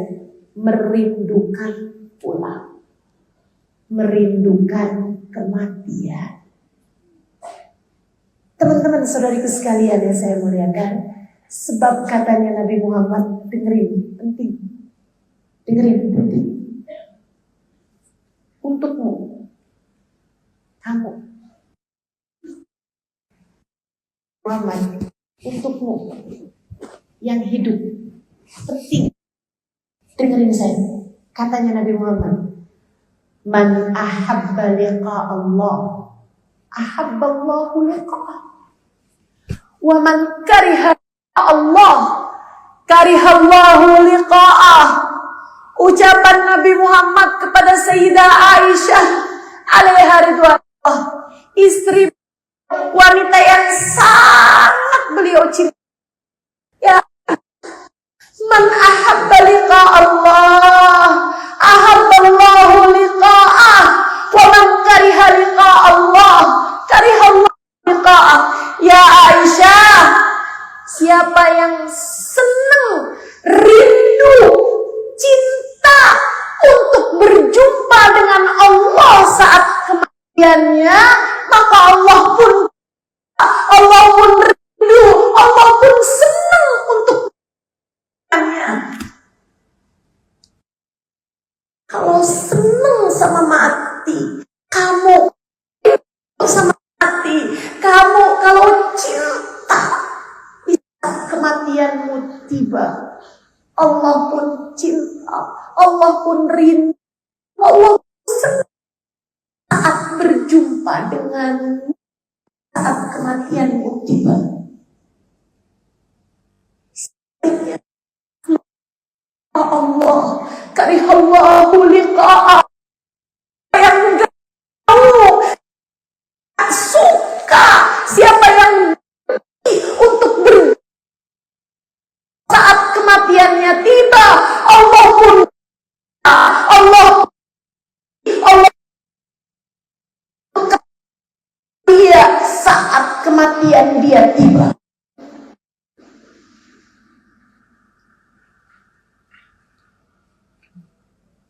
merindukan pulang. Merindukan kematian. Teman-teman saudariku sekalian yang saya muliakan, sebab katanya Nabi Muhammad, dengerin, penting. Dengerin, penting. Untukmu, kamu. Muhammad, untukmu yang hidup, penting. Dengerin saya, katanya Nabi Muhammad, man ahabba liqa Allah, ahabballahu liqa'ah. Wa man kariha Allah, karihallahu liqa'ah. Ucapan Nabi Muhammad kepada Sayyidah Aisyah alaiha ridwanullah, istri wanita yang sangat beliau cintai. Ya, man ahabba liqa Allah, ahabballahu liqa'ah. Wa man kariha liqa Allah, karihallahu liqa'ah. Ya Aisyah, siapa yang senang, rindu, cinta untuk berjumpa dengan Allah saat kematiannya, maka Allah pun rindu, Allah pun senang untuk berjumpa. Kalau senang sama mati, kamu sama mati, kamu kalau cinta kematianmu tiba, Allah pun cinta, Allah pun rindu, Allah senang. saat berjumpa dengan saat kematianmu tiba. Ya Allah, karihallahu liqa'a, yang enggak suka, siapa yang untuk saat kematiannya tiba, Allah pun Allah dia saat kematian dia tiba.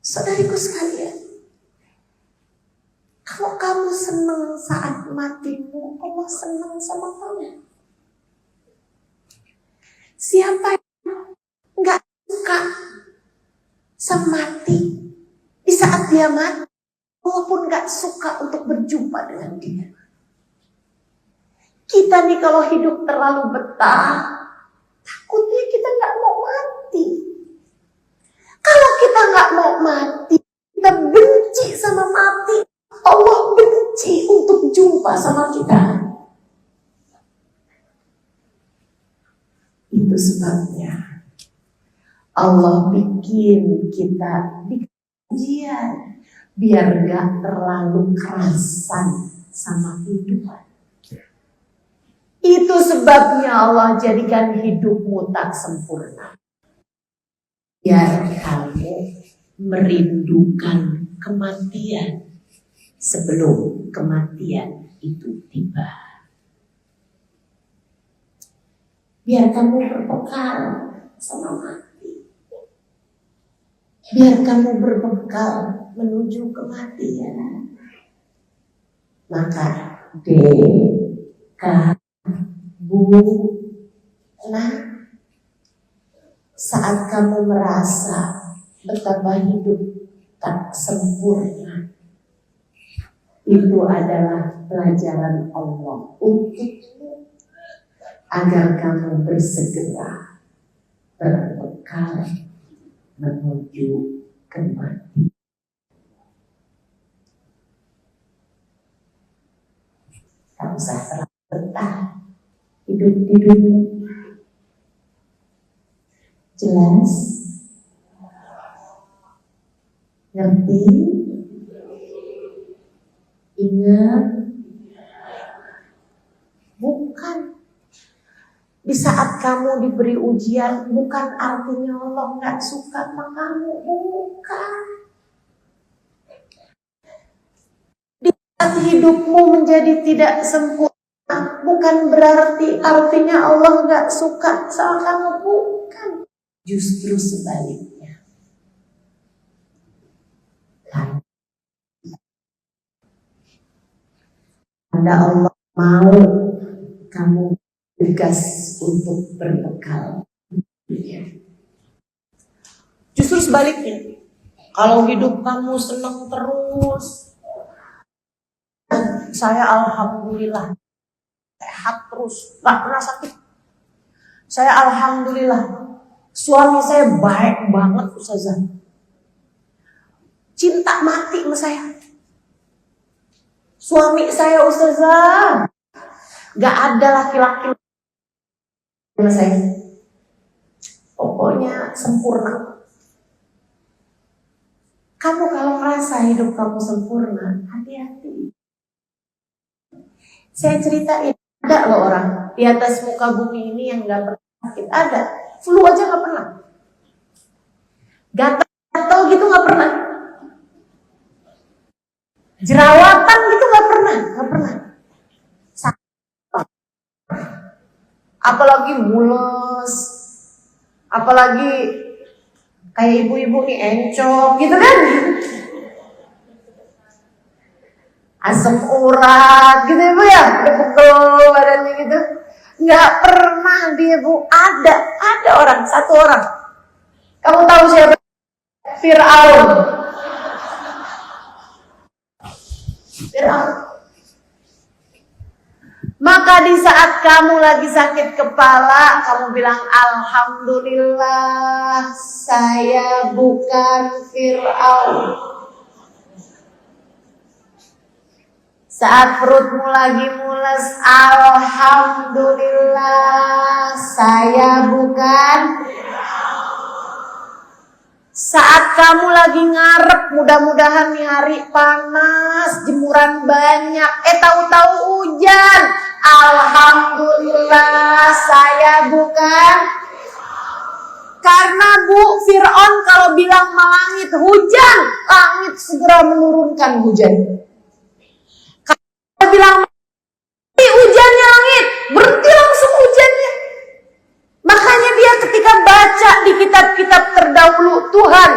Saudariku sekalian, kalau kamu senang saat matimu, Allah senang sama kamu. Siapa yang nggak suka sama mati? Di saat dia mati, Allah pun nggak suka untuk berjumpa dengan dia. Kita nih kalau hidup terlalu betah, takutnya kita nggak mau mati. Kalau kita nggak mau mati, kita benci sama mati, Allah benci untuk jumpa sama kita. Itu sebabnya Allah bikin kita di ujian biar gak terlalu kerasan sama kehidupan. Itu sebabnya Allah jadikan hidupmu tak sempurna, biar kamu merindukan kematian sebelum kematian itu tiba. Biar kamu berbekal sama mati. Biar kamu berbekal menuju kematian. Maka nah, saat kamu merasa betapa hidup tak sempurna, itu adalah pelajaran Allah untukmu agar kamu bersegera berbekal menuju kematian. Kamu usah terlalu betah hidup di dunia. Jelas? Ngerti? Ingat? Bukan. Di saat kamu diberi ujian, bukan artinya Allah nggak suka sama kamu. Bukan. Di saat hidupmu menjadi tidak sempurna, bukan berarti artinya Allah nggak suka sama kamu. Bukan. Justru sebaliknya. Karena Allah mau kamu tegas untuk berbekal. Justru sebaliknya. Kalau hidup kamu senang terus, saya alhamdulillah sehat terus, gak pernah sakit. Saya alhamdulillah suami saya baik banget, Ustazah. Cinta mati sama saya. Suami saya, Ustazah, gak ada laki-laki sama saya. Pokoknya sempurna. Kamu kalau merasa hidup kamu sempurna, hati-hati. Saya ceritain, ada loh orang di atas muka bumi ini yang gak pernah sakit. Ada. Flu aja gak pernah. Gatal gitu gak pernah. Jerawatan gitu gak pernah. Gak pernah. Sakit. Apalagi mules. Apalagi kayak ibu-ibu nih encok gitu kan. Asam urat gitu ibu ya. Udah pegel badannya gitu. Nggak pernah dia bu. Ada orang, satu orang. Kamu tahu siapa? Fir'aun. Maka di saat kamu lagi sakit kepala, kamu bilang alhamdulillah saya bukan Fir'aun. Saat perutmu lagi mules, alhamdulillah saya bukan. Saat kamu lagi ngarep, mudah-mudahan nih hari panas, jemuran banyak, tahu-tahu hujan, alhamdulillah saya bukan. Karena Fir'aun kalau bilang melangit hujan, langit segera menurunkan hujan. Kalau bilang hujannya langit, berhenti langsung hujannya. Makanya dia ketika baca di kitab-kitab terdahulu, Tuhan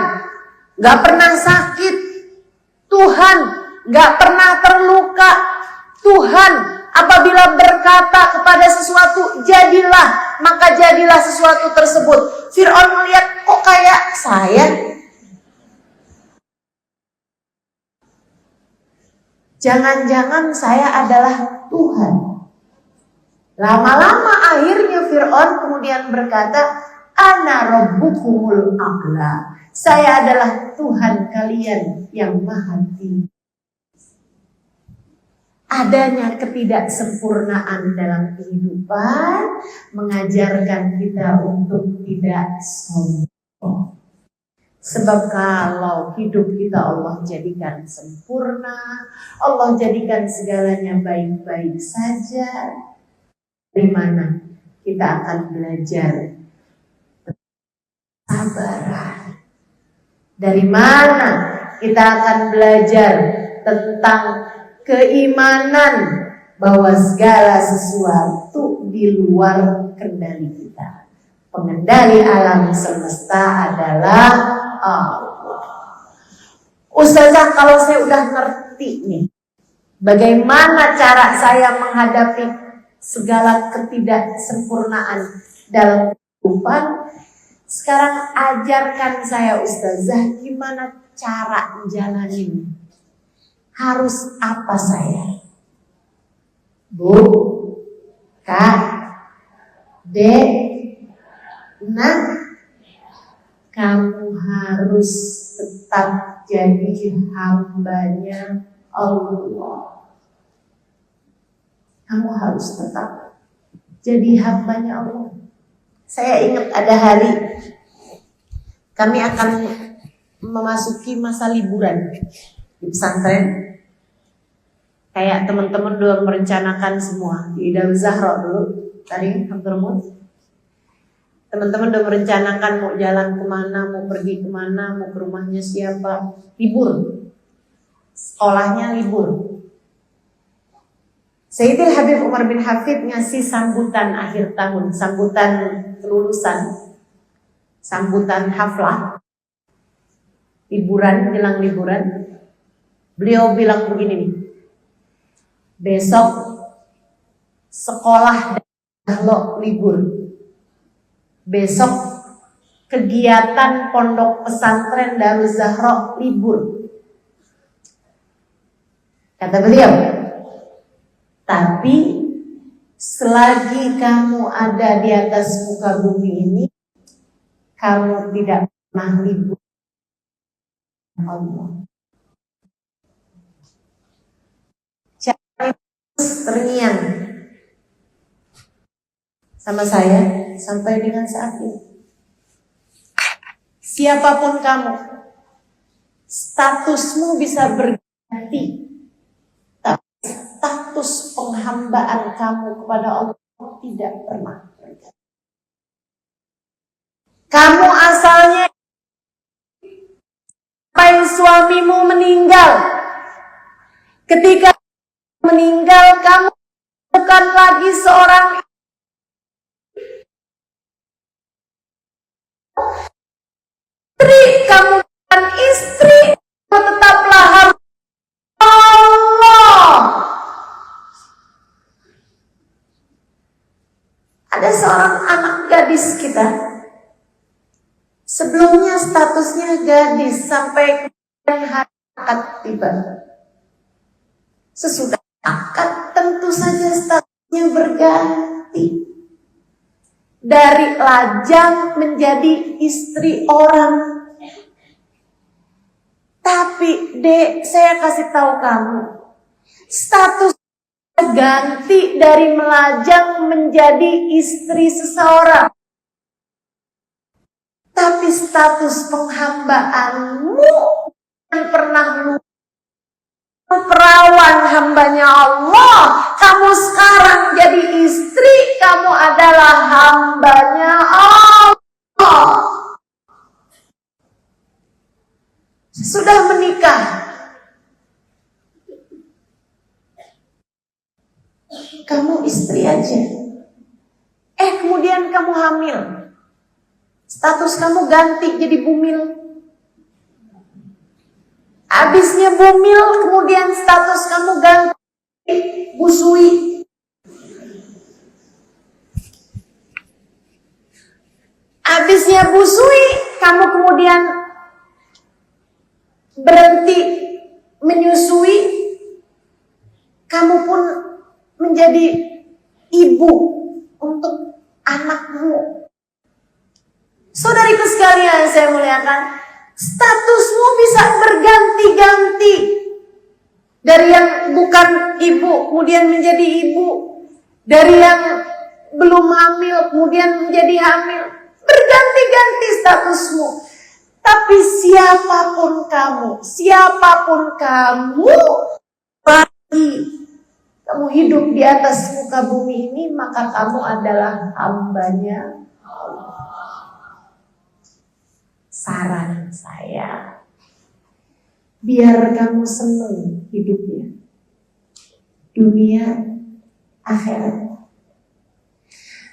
gak pernah sakit, Tuhan gak pernah terluka, Tuhan apabila berkata kepada sesuatu jadilah, maka jadilah sesuatu tersebut. Fir'aun melihat, kok kayak saya? Jangan-jangan saya adalah Tuhan. Lama-lama akhirnya Fir'aun kemudian berkata, Ana rabbukumul a'la. Saya adalah Tuhan kalian yang maha tinggi. Adanya ketidaksempurnaan dalam kehidupan mengajarkan kita untuk tidak sombong. Sebab kalau hidup kita Allah jadikan sempurna, Allah jadikan segalanya baik-baik saja, dari mana kita akan belajar kesabaran? Dari mana kita akan belajar tentang keimanan bahwa segala sesuatu di luar kendali kita. Pengendali alam semesta adalah Allah. Ustazah, kalau saya udah ngerti nih, bagaimana cara saya menghadapi segala ketidaksempurnaan dalam kehidupan, sekarang ajarkan saya Ustazah gimana cara menjalani. Harus apa saya? Bu, Kak, Dek, Nak, kamu harus tetap jadi hambanya Allah. Kamu harus tetap jadi hambanya Allah. Saya ingat ada hari kami akan memasuki masa liburan di pesantren. Kayak teman-teman udah merencanakan semua di Darul Zahra dulu tadi hampir teman-teman udah merencanakan mau jalan kemana, mau pergi kemana, mau ke rumahnya siapa, libur, sekolahnya libur. Sayyidil Habib Umar bin Hafid ngasih sambutan akhir tahun, sambutan kelulusan, sambutan haflah, liburan, jelang liburan. Beliau bilang begini nih, besok sekolah Dahlo libur. Besok kegiatan pondok pesantren Darul Zahra libur. Kata beliau, tapi selagi kamu ada di atas muka bumi ini, kamu tidak pernah libur Allah. Jangan terngiang sama saya sampai dengan saat ini. Siapapun kamu, statusmu bisa berganti, tapi status penghambaan kamu kepada Allah tidak pernah berganti. Kamu asalnya sampai suamimu meninggal. Ketika meninggal, kamu bukan lagi seorang istri, kamu bukan istri, tetaplah hamba Allah. Ada seorang anak gadis kita, sebelumnya statusnya gadis sampai kemudian hari akad tiba. Sesudah akad tentu saja statusnya berganti. Dari lajang menjadi istri orang. Tapi Dek, saya kasih tahu kamu, Status ganti dari melajang menjadi istri seseorang. Tapi status penghambaanmu yang pernah lupa, perawan hambanya Allah, kamu sekarang jadi istri, kamu adalah hambanya Allah. Sudah menikah, kamu istri aja. Kemudian kamu hamil. Status kamu ganti jadi bumil. Habisnya bumil, kemudian status kamu ganti busui. Habisnya busui, kamu kemudian berhenti menyusui. Kamu pun menjadi ibu untuk anakmu. Saudariku sekalian, saya muliakan, statusmu bisa berganti-ganti. Dari yang bukan ibu, kemudian menjadi ibu. Dari yang belum hamil, kemudian menjadi hamil. Berganti-ganti statusmu. Tapi siapapun kamu, pasti kamu hidup di atas muka bumi ini, maka kamu adalah hambanya Allah. Saran saya, biar kamu senang hidupnya, dunia akhirat.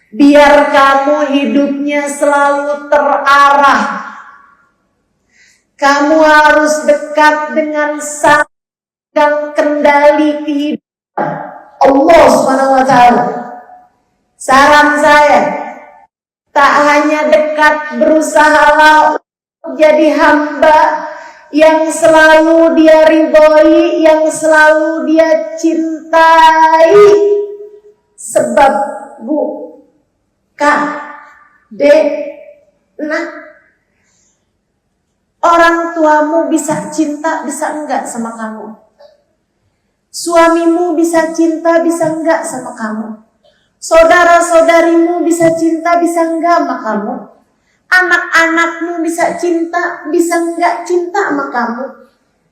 Biar kamu hidupnya selalu terarah. Kamu harus dekat dengan sang kendali kehidupan, Allah SWT. Saran saya, tak hanya dekat, berusahalah jadi hamba yang selalu dia ridhoi, yang selalu dia cintai. Sebab Bu, Kak, Dek, Nak, orang tuamu bisa cinta, bisa enggak sama kamu. Suamimu bisa cinta, bisa enggak sama kamu. Saudara-saudarimu bisa cinta, bisa enggak sama kamu. Anak-anakmu bisa cinta, bisa enggak cinta sama kamu.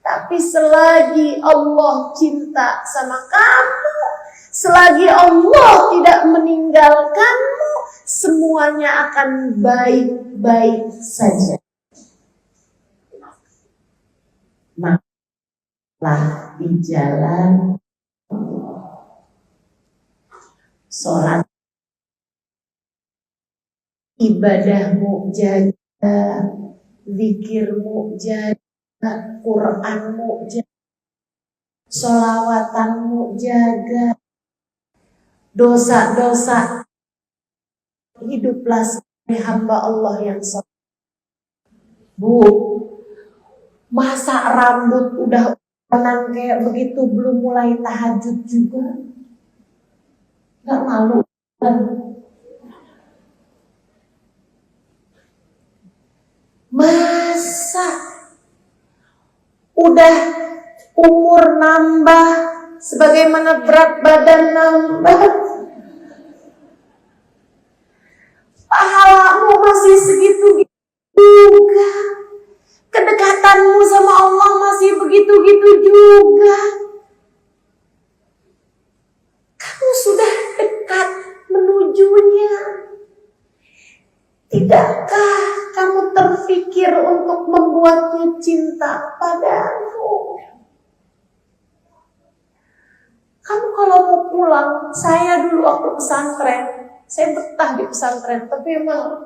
Tapi selagi Allah cinta sama kamu, selagi Allah tidak meninggalkanmu, semuanya akan baik-baik saja. Malah di jalan sholat, ibadahmu jaga, zikirmu jaga, Qur'anmu jaga, sholawatanmu jaga, dosa-dosa, hiduplah sebagai hamba Allah yang sholat. Bu, masa rambut udah tenang kayak begitu belum mulai tahajud juga? Gak malu kan? Masa udah umur nambah, sebagaimana berat badan nambah, pahalamu masih segitu juga, kedekatanmu sama Allah masih begitu-gitu juga. Kamu sudah dekat menujunya. Tidakkah kamu terfikir untuk membuatnya cinta padamu? Kamu kalau mau pulang, saya dulu waktu pesantren, saya betah di pesantren, tapi emang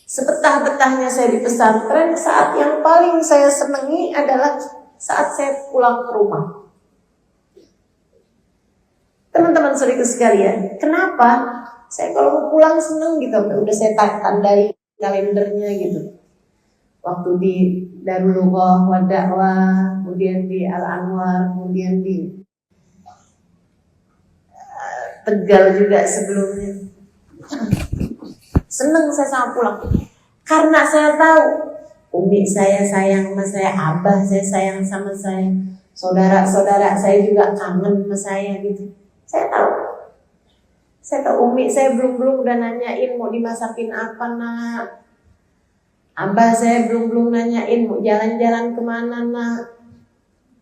sebetah-betahnya saya di pesantren, saat yang paling saya senangi adalah saat saya pulang ke rumah. Teman-teman saudara sekalian, kenapa? Saya kalau mau pulang seneng gitu, udah saya tandai kalendernya gitu. Waktu di Darul Lughah, Wadakwah, kemudian di Al-Anwar, kemudian di Tegal juga sebelumnya. Seneng saya sama pulang, karena saya tahu umi saya sayang sama saya, abah saya sayang sama saya, Saudara-saudara saya juga kangen sama saya gitu. Saya tahu Umi saya belum udah nanyain mau dimasakin apa nak. Abah saya belum nanyain mau jalan-jalan kemana nak.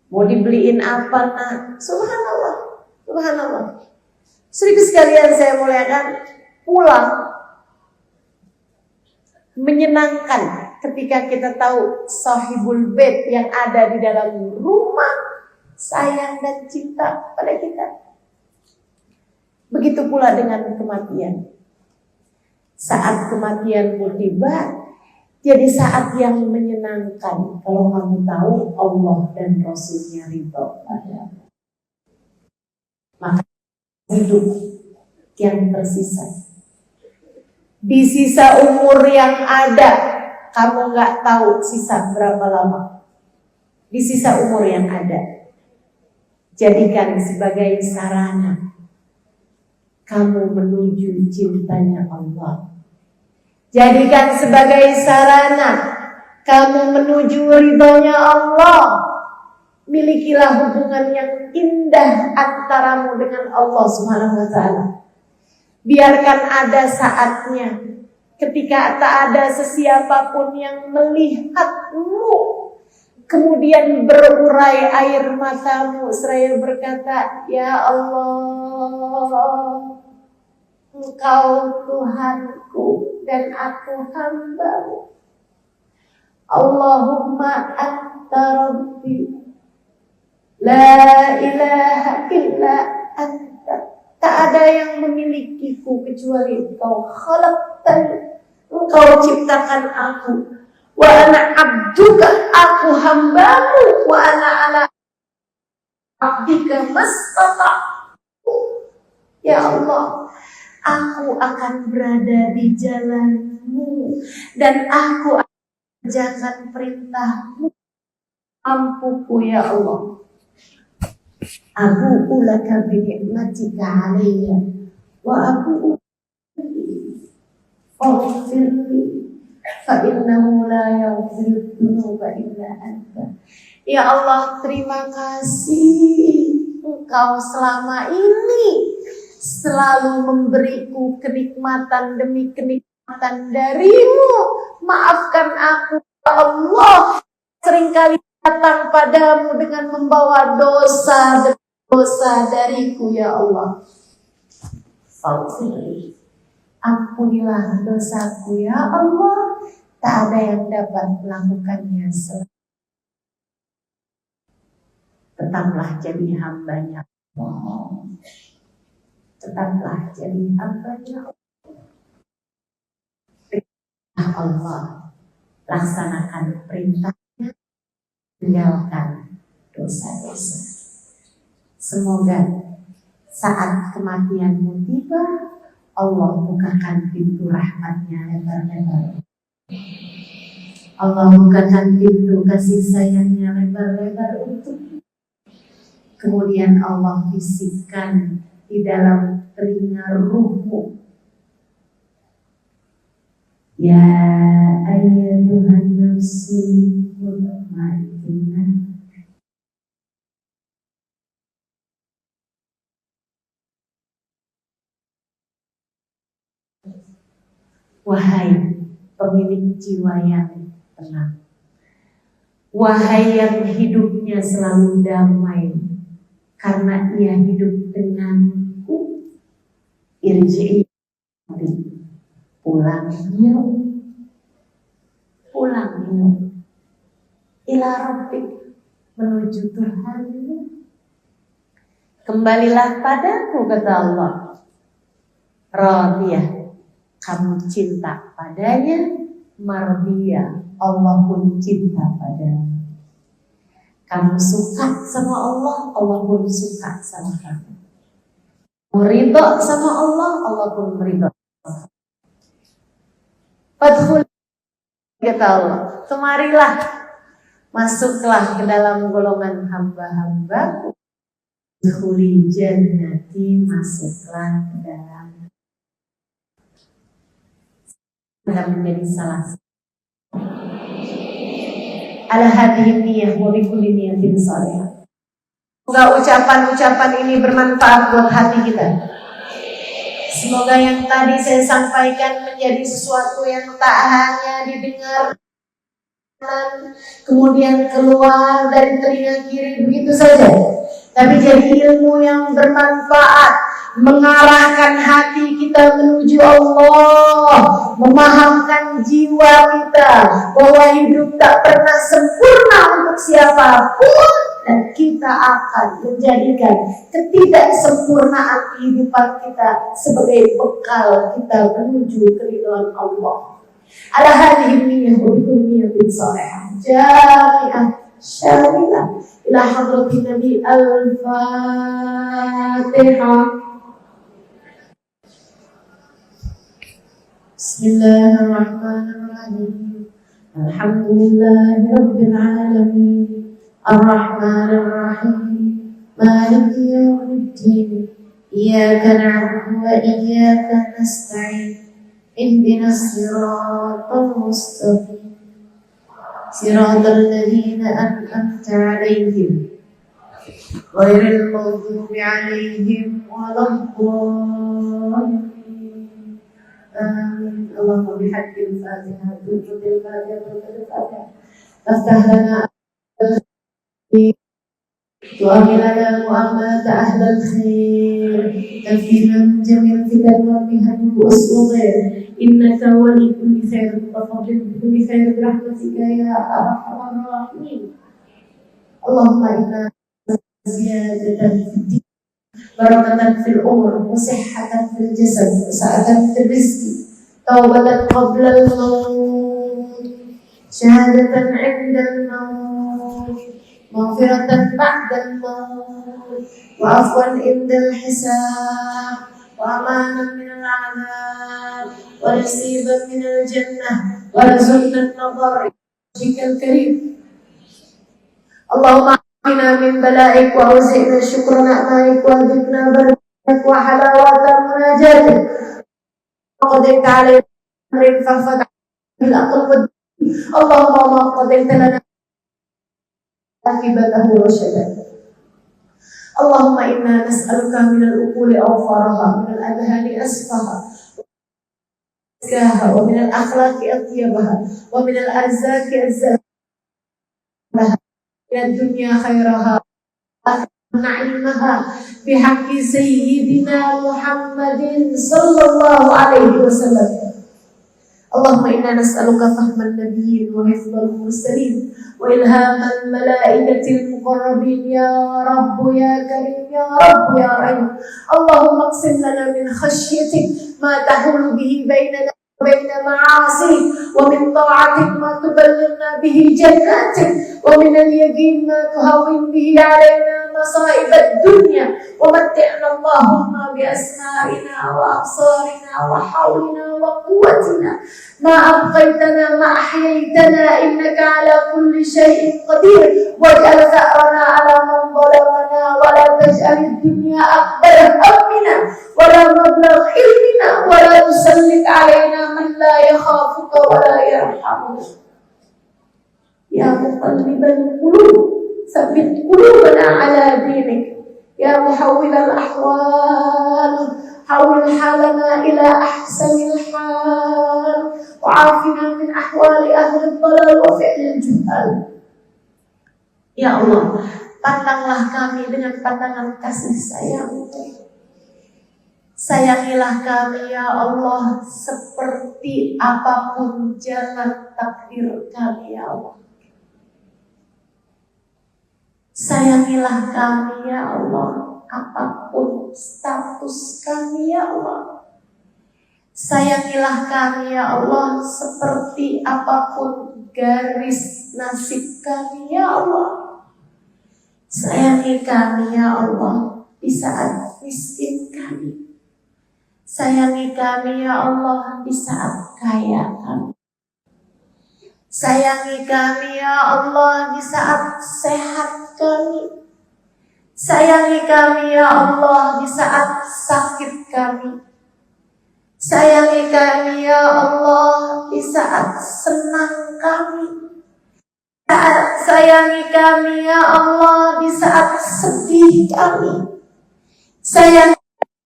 Mau dibeliin apa nak. Subhanallah. Seribu sekalian saya muliakan, pulang menyenangkan ketika kita tahu sahibul bait yang ada di dalam rumah sayang dan cinta pada kita. Begitu pula dengan kematian. Saat kematianmu tiba, jadi saat yang menyenangkan kalau kamu tahu Allah dan Rasulnya ridho padamu. Maka hidup yang tersisa, di sisa umur yang ada, kamu gak tahu sisa berapa lama. Di sisa umur yang ada, jadikan sebagai sarana kamu menuju cintanya Allah. Jadikan sebagai sarana kamu menuju ridhonya Allah. Milikilah hubungan yang indah antaramu dengan Allah Subhanahu wa ta'ala. Biarkan ada saatnya ketika tak ada sesiapapun yang melihatmu, kemudian berurai air matamu seraya berkata, ya Allah, Engkau Tuhanku dan aku hambamu. Allahumma anta rabbi, la ilaha illa anta. Tak ada yang memilikiku kecuali Engkau. Khalaqtani, Engkau ciptakan aku. Wa ana abduka, aku hambamu. Wa ana ala abdika mastata'tu. Ya Allah, aku akan berada di jalanmu dan aku akan mengerjakan perintahmu. Ampuku ya Allah. Abu'u laka binikmatika alayya wa abu'u faghfirli fa innahu la yaghfiru dzunuba illa anta. Ya Allah, terima kasih Engkau selama ini selalu memberiku kenikmatan demi kenikmatan darimu. Maafkan aku ya Allah, seringkali datang padamu dengan membawa dosa dariku ya Allah. Faghfirli, ampunilah dosaku ya Allah. Tak ada yang dapat melakukannya selain. Tetaplah jadi hambanya Allah. Tetaplah jadi hambanya Allah. Laksanakan perintahnya, tinggalkan dosa-dosa. Semoga saat kematianmu tiba, Allah bukakan pintu rahmatnya lebar-lebar. Allah bukakan pintu kasih sayangnya lebar-lebar untukmu. Kemudian Allah bisikkan di dalam telinga ruhmu, ya ayyatuhan nafsul mutmainnah, wahai pemilik jiwa yang tenang, wahai yang hidupnya selalu damai karena ia hidup denganku, irji'i, pulang yuk ila rabbik, menuju Tuhanmu. Kembalilah padaku, kata Allah. Radiyah, kamu cinta padanya. Mardiyah, Allah pun cinta padamu. Kamu suka sama Allah, Allah pun suka sama kamu. Ridho sama Allah, Allah pun ridho. Fadkhul, kata Allah, kemarilah, masuklah ke dalam golongan hamba-hambaku. Dkhuli jannati, masuklah ke dalam. Anda menjadi salah satu. Ala hadhihi niyyah wa bikulli niyyatin shalihah. Semoga ucapan-ucapan ini bermanfaat buat hati kita. Semoga yang tadi saya sampaikan menjadi sesuatu yang tak hanya didengar kemudian keluar dari telinga kiri begitu saja, tapi jadi ilmu yang bermanfaat, mengarahkan hati kita menuju Allah, memahamkan jiwa kita bahwa hidup tak pernah sempurna untuk siapapun, dan kita akan menjadikan ketidaksempurnaan kehidupan kita sebagai bekal kita menuju keridhaan Allah. Ala hadhihi niyyah wa niyyah salihah jami'ah syamilah ila hadratin Nabi al-Fatihah. Bismillahirrahmanirrahim. Alhamdulillahi rabbil alamin. Ar-Rahmanir Rahim. Maliki yawmiddin. Iyyaka na'budu wa iyyaka nasta'in. اهدنا الصراط المستقيم صراط الذين أنعمت عليهم غير المغضوب عليهم ولا الضالين آمين. اللهم بحق الفاتحة تجد الفاتحة افتح لنا وأمن لنا مؤامرة أهل الخير تكفينا من جميع الفتن والمحن والصغير إنك ولي كل خير وفضل بكل خير برحمتك يا أرحم الراحمين. اللهم إنا زيادة في الدين بركة في الأمر وصحة في الجسد وسعة في الرزق توبة قبل الموت شهادة عند الموت مغفرة بعد الموت وعفوا عند الحساب وأمانا من العذاب ونصيبا من الجنة ورزقنا النظر بك الكريم. اللهم أعطنا من بلائك وأوزعنا شكر نعمائك وأذقنا بركتك وحلاوة مناجاتك وقضيت علينا أمر فاغفر بالعقل والدين. اللهم ما قضيت لنا عاقبته رشدا. اللهم إنا نسألك من العقول أوفارها من الأذهان أسفها ومن الأخلاق أطيبها ومن الأرزاق أزلها من الدنيا خيرها نعيمها بحق سيدنا محمد صلى الله عليه وسلم. اللهم إنا نسألك فهم النبيين وحفظ المرسلين وإلهام الملائكة المقربين يا رب يا كريم يا رب يا رحيم. اللهم اقسم لنا من خشيتك ما تحول به بيننا وبين معاصيك ومن طاعتك ما تبلغنا به جناتك ومن اليقين ما تهون به علينا مصائب الدنيا ومتعنا اللهم بأسمائنا وأبصارنا وحولنا وقوتنا ما أبقيتنا ما أحييتنا إنك على كل شيء قدير واجعل ثأرنا على من ظلمنا ولا تجعل الدنيا أكبر همنا ولا مبلغ علمنا ولا تسلط علينا من لا يخافك ولا يرحمنا. يا مقلب القلوب ثبت قلوبنا على دينك. يا محول الأحوال حول حالنا إلى أحسن الحال وعافنا من أحوال أهل الضلال وفعل الجهال. Ya Allah, pandanglah kami dengan pandangan kasih sayang. Sayangilah kami ya Allah seperti apapun jalan takdir kami ya Allah. Sayangilah kami ya Allah apapun status kami ya Allah. Sayangilah kami ya Allah seperti apapun garis nasib kami ya Allah. Sayangi kami ya Allah di saat miskin kami. Sayangi kami ya Allah di saat kaya kami. Sayangi kami ya Allah di saat sehat kami. Sayangi kami ya Allah di saat sakit kami. Sayangi kami ya Allah di saat senang kami. Sayangi kami ya Allah di saat sedih kami. Sayangi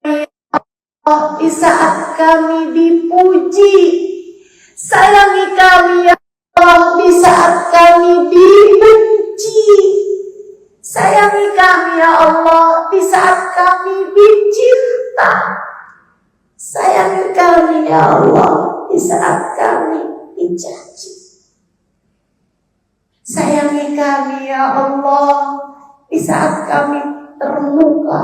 kami ya Allah di saat kami dipuji. Sayangi kami ya Allah di saat kami dibenci. Sayangi kami ya Allah di saat kami dicinta. Sayangi kami ya Allah di saat kami dicaci. Sayangi kami ya Allah di saat kami terluka.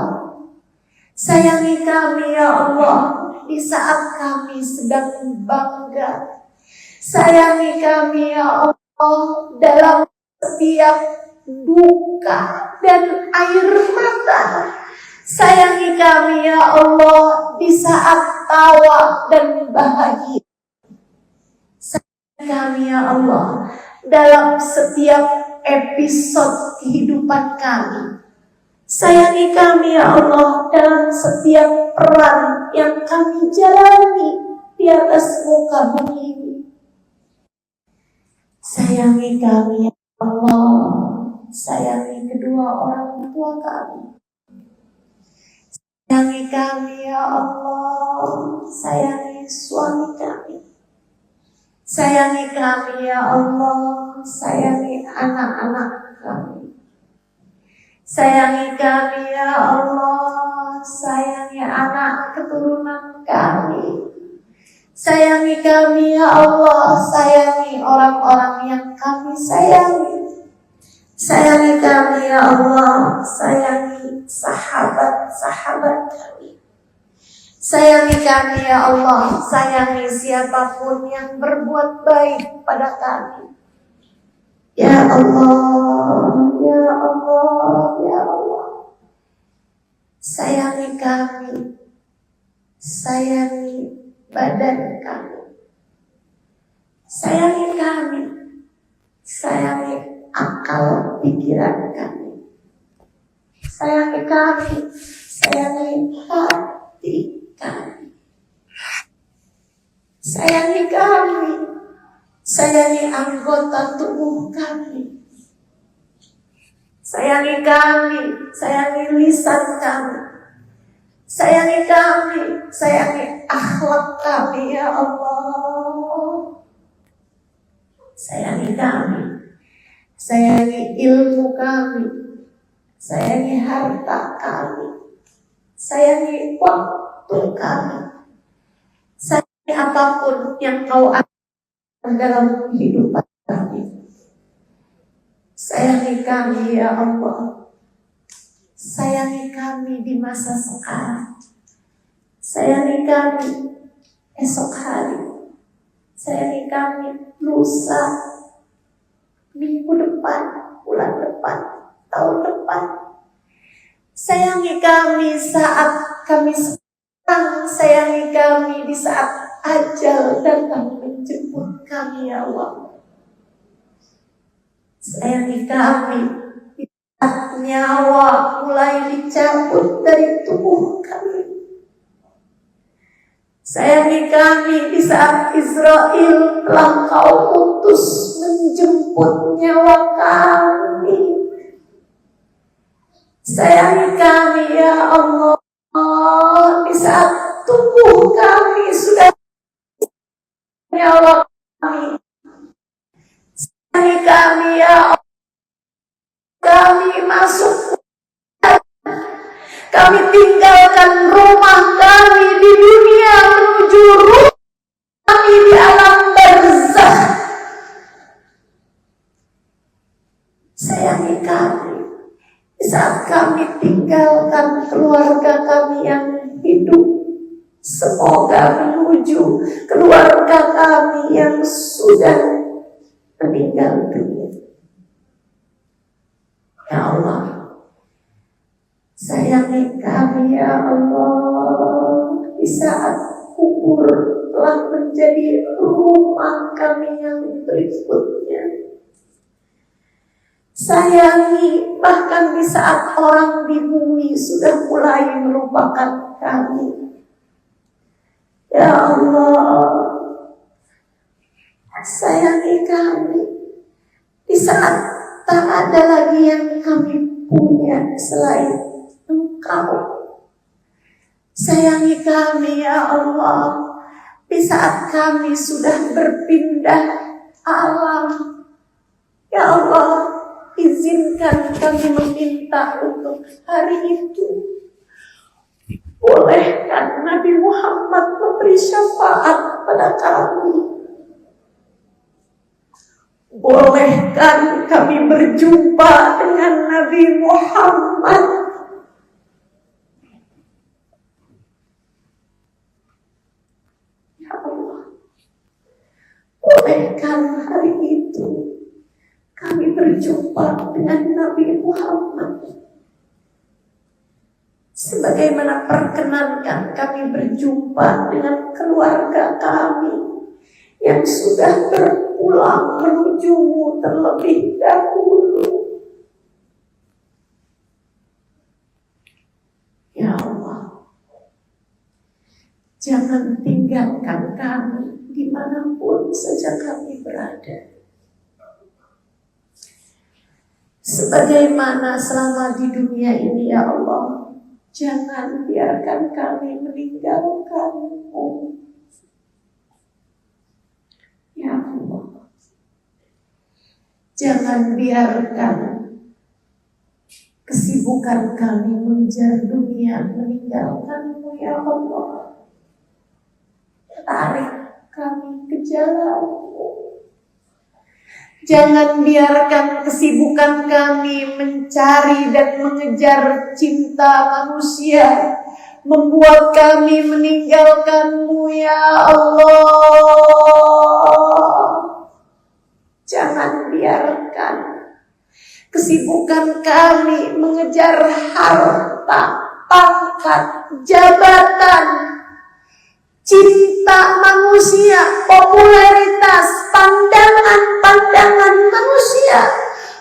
Sayangi kami ya Allah di saat kami sedang bangga. Sayangi kami ya Allah dalam setiap duka dan air mata. Sayangi kami ya Allah di saat tawa dan bahagia. Sayangi kami ya Allah dalam setiap episode kehidupan kami. Sayangi kami ya Allah dalam setiap peran yang kami jalani di atas muka bumi ini. Sayangi kami ya Allah, sayangi kedua orang tua kami. Sayangi kami ya Allah, sayangi suami kami. Sayangi kami ya Allah, sayangi anak-anak kami. Sayangi kami ya Allah, sayangi anak keturunan kami. Sayangi kami ya Allah, sayangi orang-orang yang kami sayangi. Sayangi kami ya Allah, sayangi sahabat-sahabat kami. Sayangi kami ya Allah, sayangi siapapun yang berbuat baik pada kami. Ya Allah, ya Allah, ya Allah. Sayangi kami, sayangi badan kami. Sayangi kami, sayangi akal pikiran kami. Sayangi kami, sayangi hati kami. Sayangi kami, sayangi anggota tubuh kami. Sayangi kami, sayangi lisan kami. Sayangi kami, sayangi akhlak kami ya Allah. Sayangi kami, sayangi ilmu kami. Sayangi harta kami. Sayangi waktu kami. Sayangi apapun yang kau akan dalam kehidupan kami. Sayangi kami ya Allah. Sayangi kami di masa sekarang. Sayangi kami esok hari. Sayangi kami lusa, minggu depan, bulan depan, tahun depan. Sayangi kami saat kami sekarang. Sayangi kami di saat ajal datang menjemput kami ya Allah. Sayangi kami di saat nyawa mulai dicabut dari tubuh kami. Sayangi kami di saat Israel telah kau utus menjemput nyawa kami. Sayangi kami ya Allah di saat tubuh kami sudah nyawa kami. Sayangi kami ya Allah, kami masuk, kami tinggalkan rumah kami di dunia menuju rumah kami di alam barzakh. Sayangi kami di saat kami tinggalkan keluarga kami yang hidup. Semoga menuju keluarga kami yang sudah meninggal dunia. Ya Allah, sayangi kami ya Allah di saat kubur telah menjadi rumah kami yang berikutnya. Sayangi bahkan di saat orang di bumi sudah mulai melupakan kami. Ya Allah, sayangi kami di saat tak ada lagi yang kami punya selain Engkau. Sayangi kami ya Allah. Di saat kami sudah berpindah alam, ya Allah, izinkan kami meminta untuk hari itu. Bolehkan Nabi Muhammad memberi syafaat pada kami. Bolehkan kami berjumpa dengan Nabi Muhammad. Ya Allah, bolehkan hari itu kami berjumpa dengan Nabi Muhammad. Sebagaimana perkenankan kami berjumpa dengan keluarga kami yang sudah berpulang menujumu terlebih dahulu. Ya Allah, jangan tinggalkan kami dimanapun saja kami berada. Sebagaimana selama di dunia ini ya Allah, jangan biarkan kami meninggalkan-Mu. Ya Allah, jangan biarkan kesibukan kami mengejar dunia meninggalkan-Mu ya Allah. Tarik kami ke jalan-Mu. Jangan biarkan kesibukan kami mencari dan mengejar cinta manusia membuat kami meninggalkan-Mu ya Allah. Jangan biarkan kesibukan kami mengejar harta, pangkat, jabatan, cinta manusia, popularitas, pandangan manusia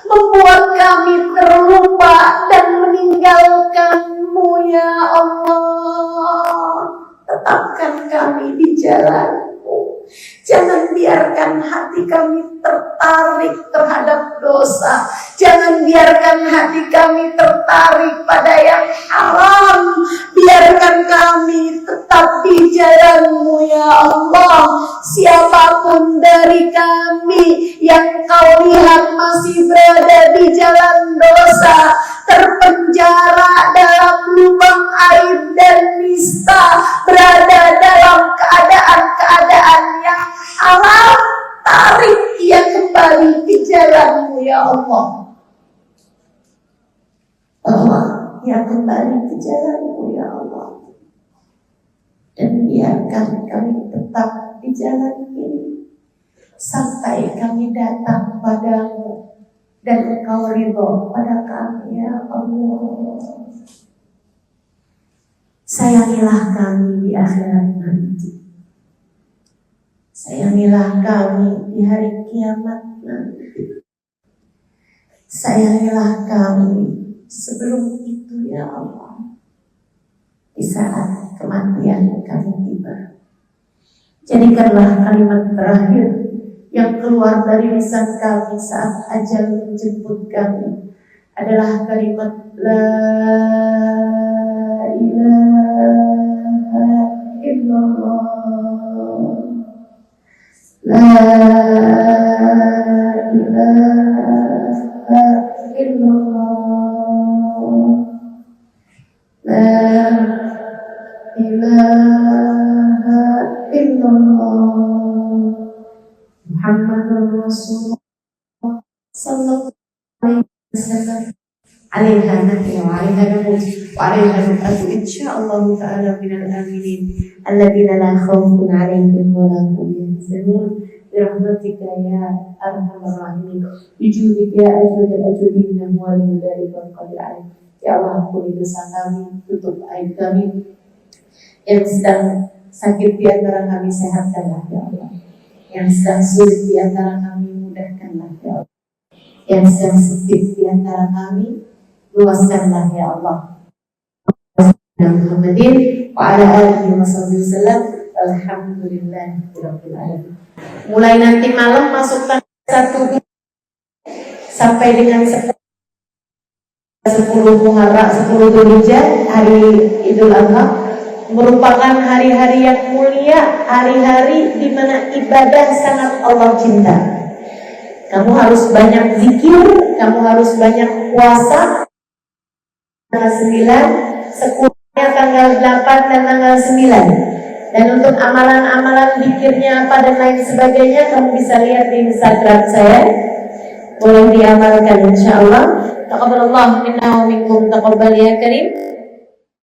membuat kami terlupa dan meninggalkan-Mu ya Allah. Tetapkan kami di jalan-Mu. Jangan biarkan hati kami tertarik terhadap dosa. Jangan biarkan hati kami tertarik pada yang haram. Biarkan kami tetap di jalan-Mu ya Allah. Siapapun dari kami yang Kau lihat masih berada di jalan dosa, terpenjara dalam lubang aib dan nista, berada dalam keadaan-keadaan yang haram, tarik ia kembali ke jalan-Mu ya Allah. Bawa ia kembali ke jalan-Mu ya Allah. Dan biarkan kami tetap di jalan ini sampai kami datang padamu dan Engkau ridho pada kami ya Allah. Sayangilah kami di akhirat nanti. Sayangilah kami di hari kiamat nanti. Sayangilah kami sebelum itu ya Allah. Di saat kematian kami tiba, jadikanlah kalimat terakhir yang keluar dari lisan kami saat ajal menjemput kami adalah kalimat La ilaha illallah, La ilaha illallah, La ilaha illallah, Muhammadur Rasulullah sallallahu alaihi wasallam. Alaiha nahya wa alaiha namut wa alaiha nub'atu insyaallah ta'ala minal aminin alladzina la khaufun alaihim wa la hum yahzanun birahmatika ya arhamar rahimin bijudika ya ajwadal ajwadin wa lidzalika qadir alaih. Ya Allah, ampuni dosa kami, tutup aib kami. Yang sedang sakit di antara kami sehatkanlah ya Allah. Yang sedang sulit di antara kami mudahkanlah ya Allah. Yang sedang sempit di antara kami luaskanlah ya Allah. Muhammadin wa ala alihi wasallam. Alhamdulillahirabbil alamin. Mulai nanti malam masuk tanggal 1 sampai dengan 10 Muharram, 10 Dzulhijjah, hari Idul Adha, merupakan hari-hari yang mulia, hari-hari di mana ibadah sangat Allah cinta. Kamu harus banyak zikir, kamu harus banyak puasa. Tanggal 9, 10-nya tanggal 8 dan tanggal 9. Dan untuk amalan-amalan zikirnya apa dan lain sebagainya, kamu bisa lihat di Instagram saya. Boleh diamalkan insyaallah. Taqabbalallahu minna wa minkum, taqabbal ya karim.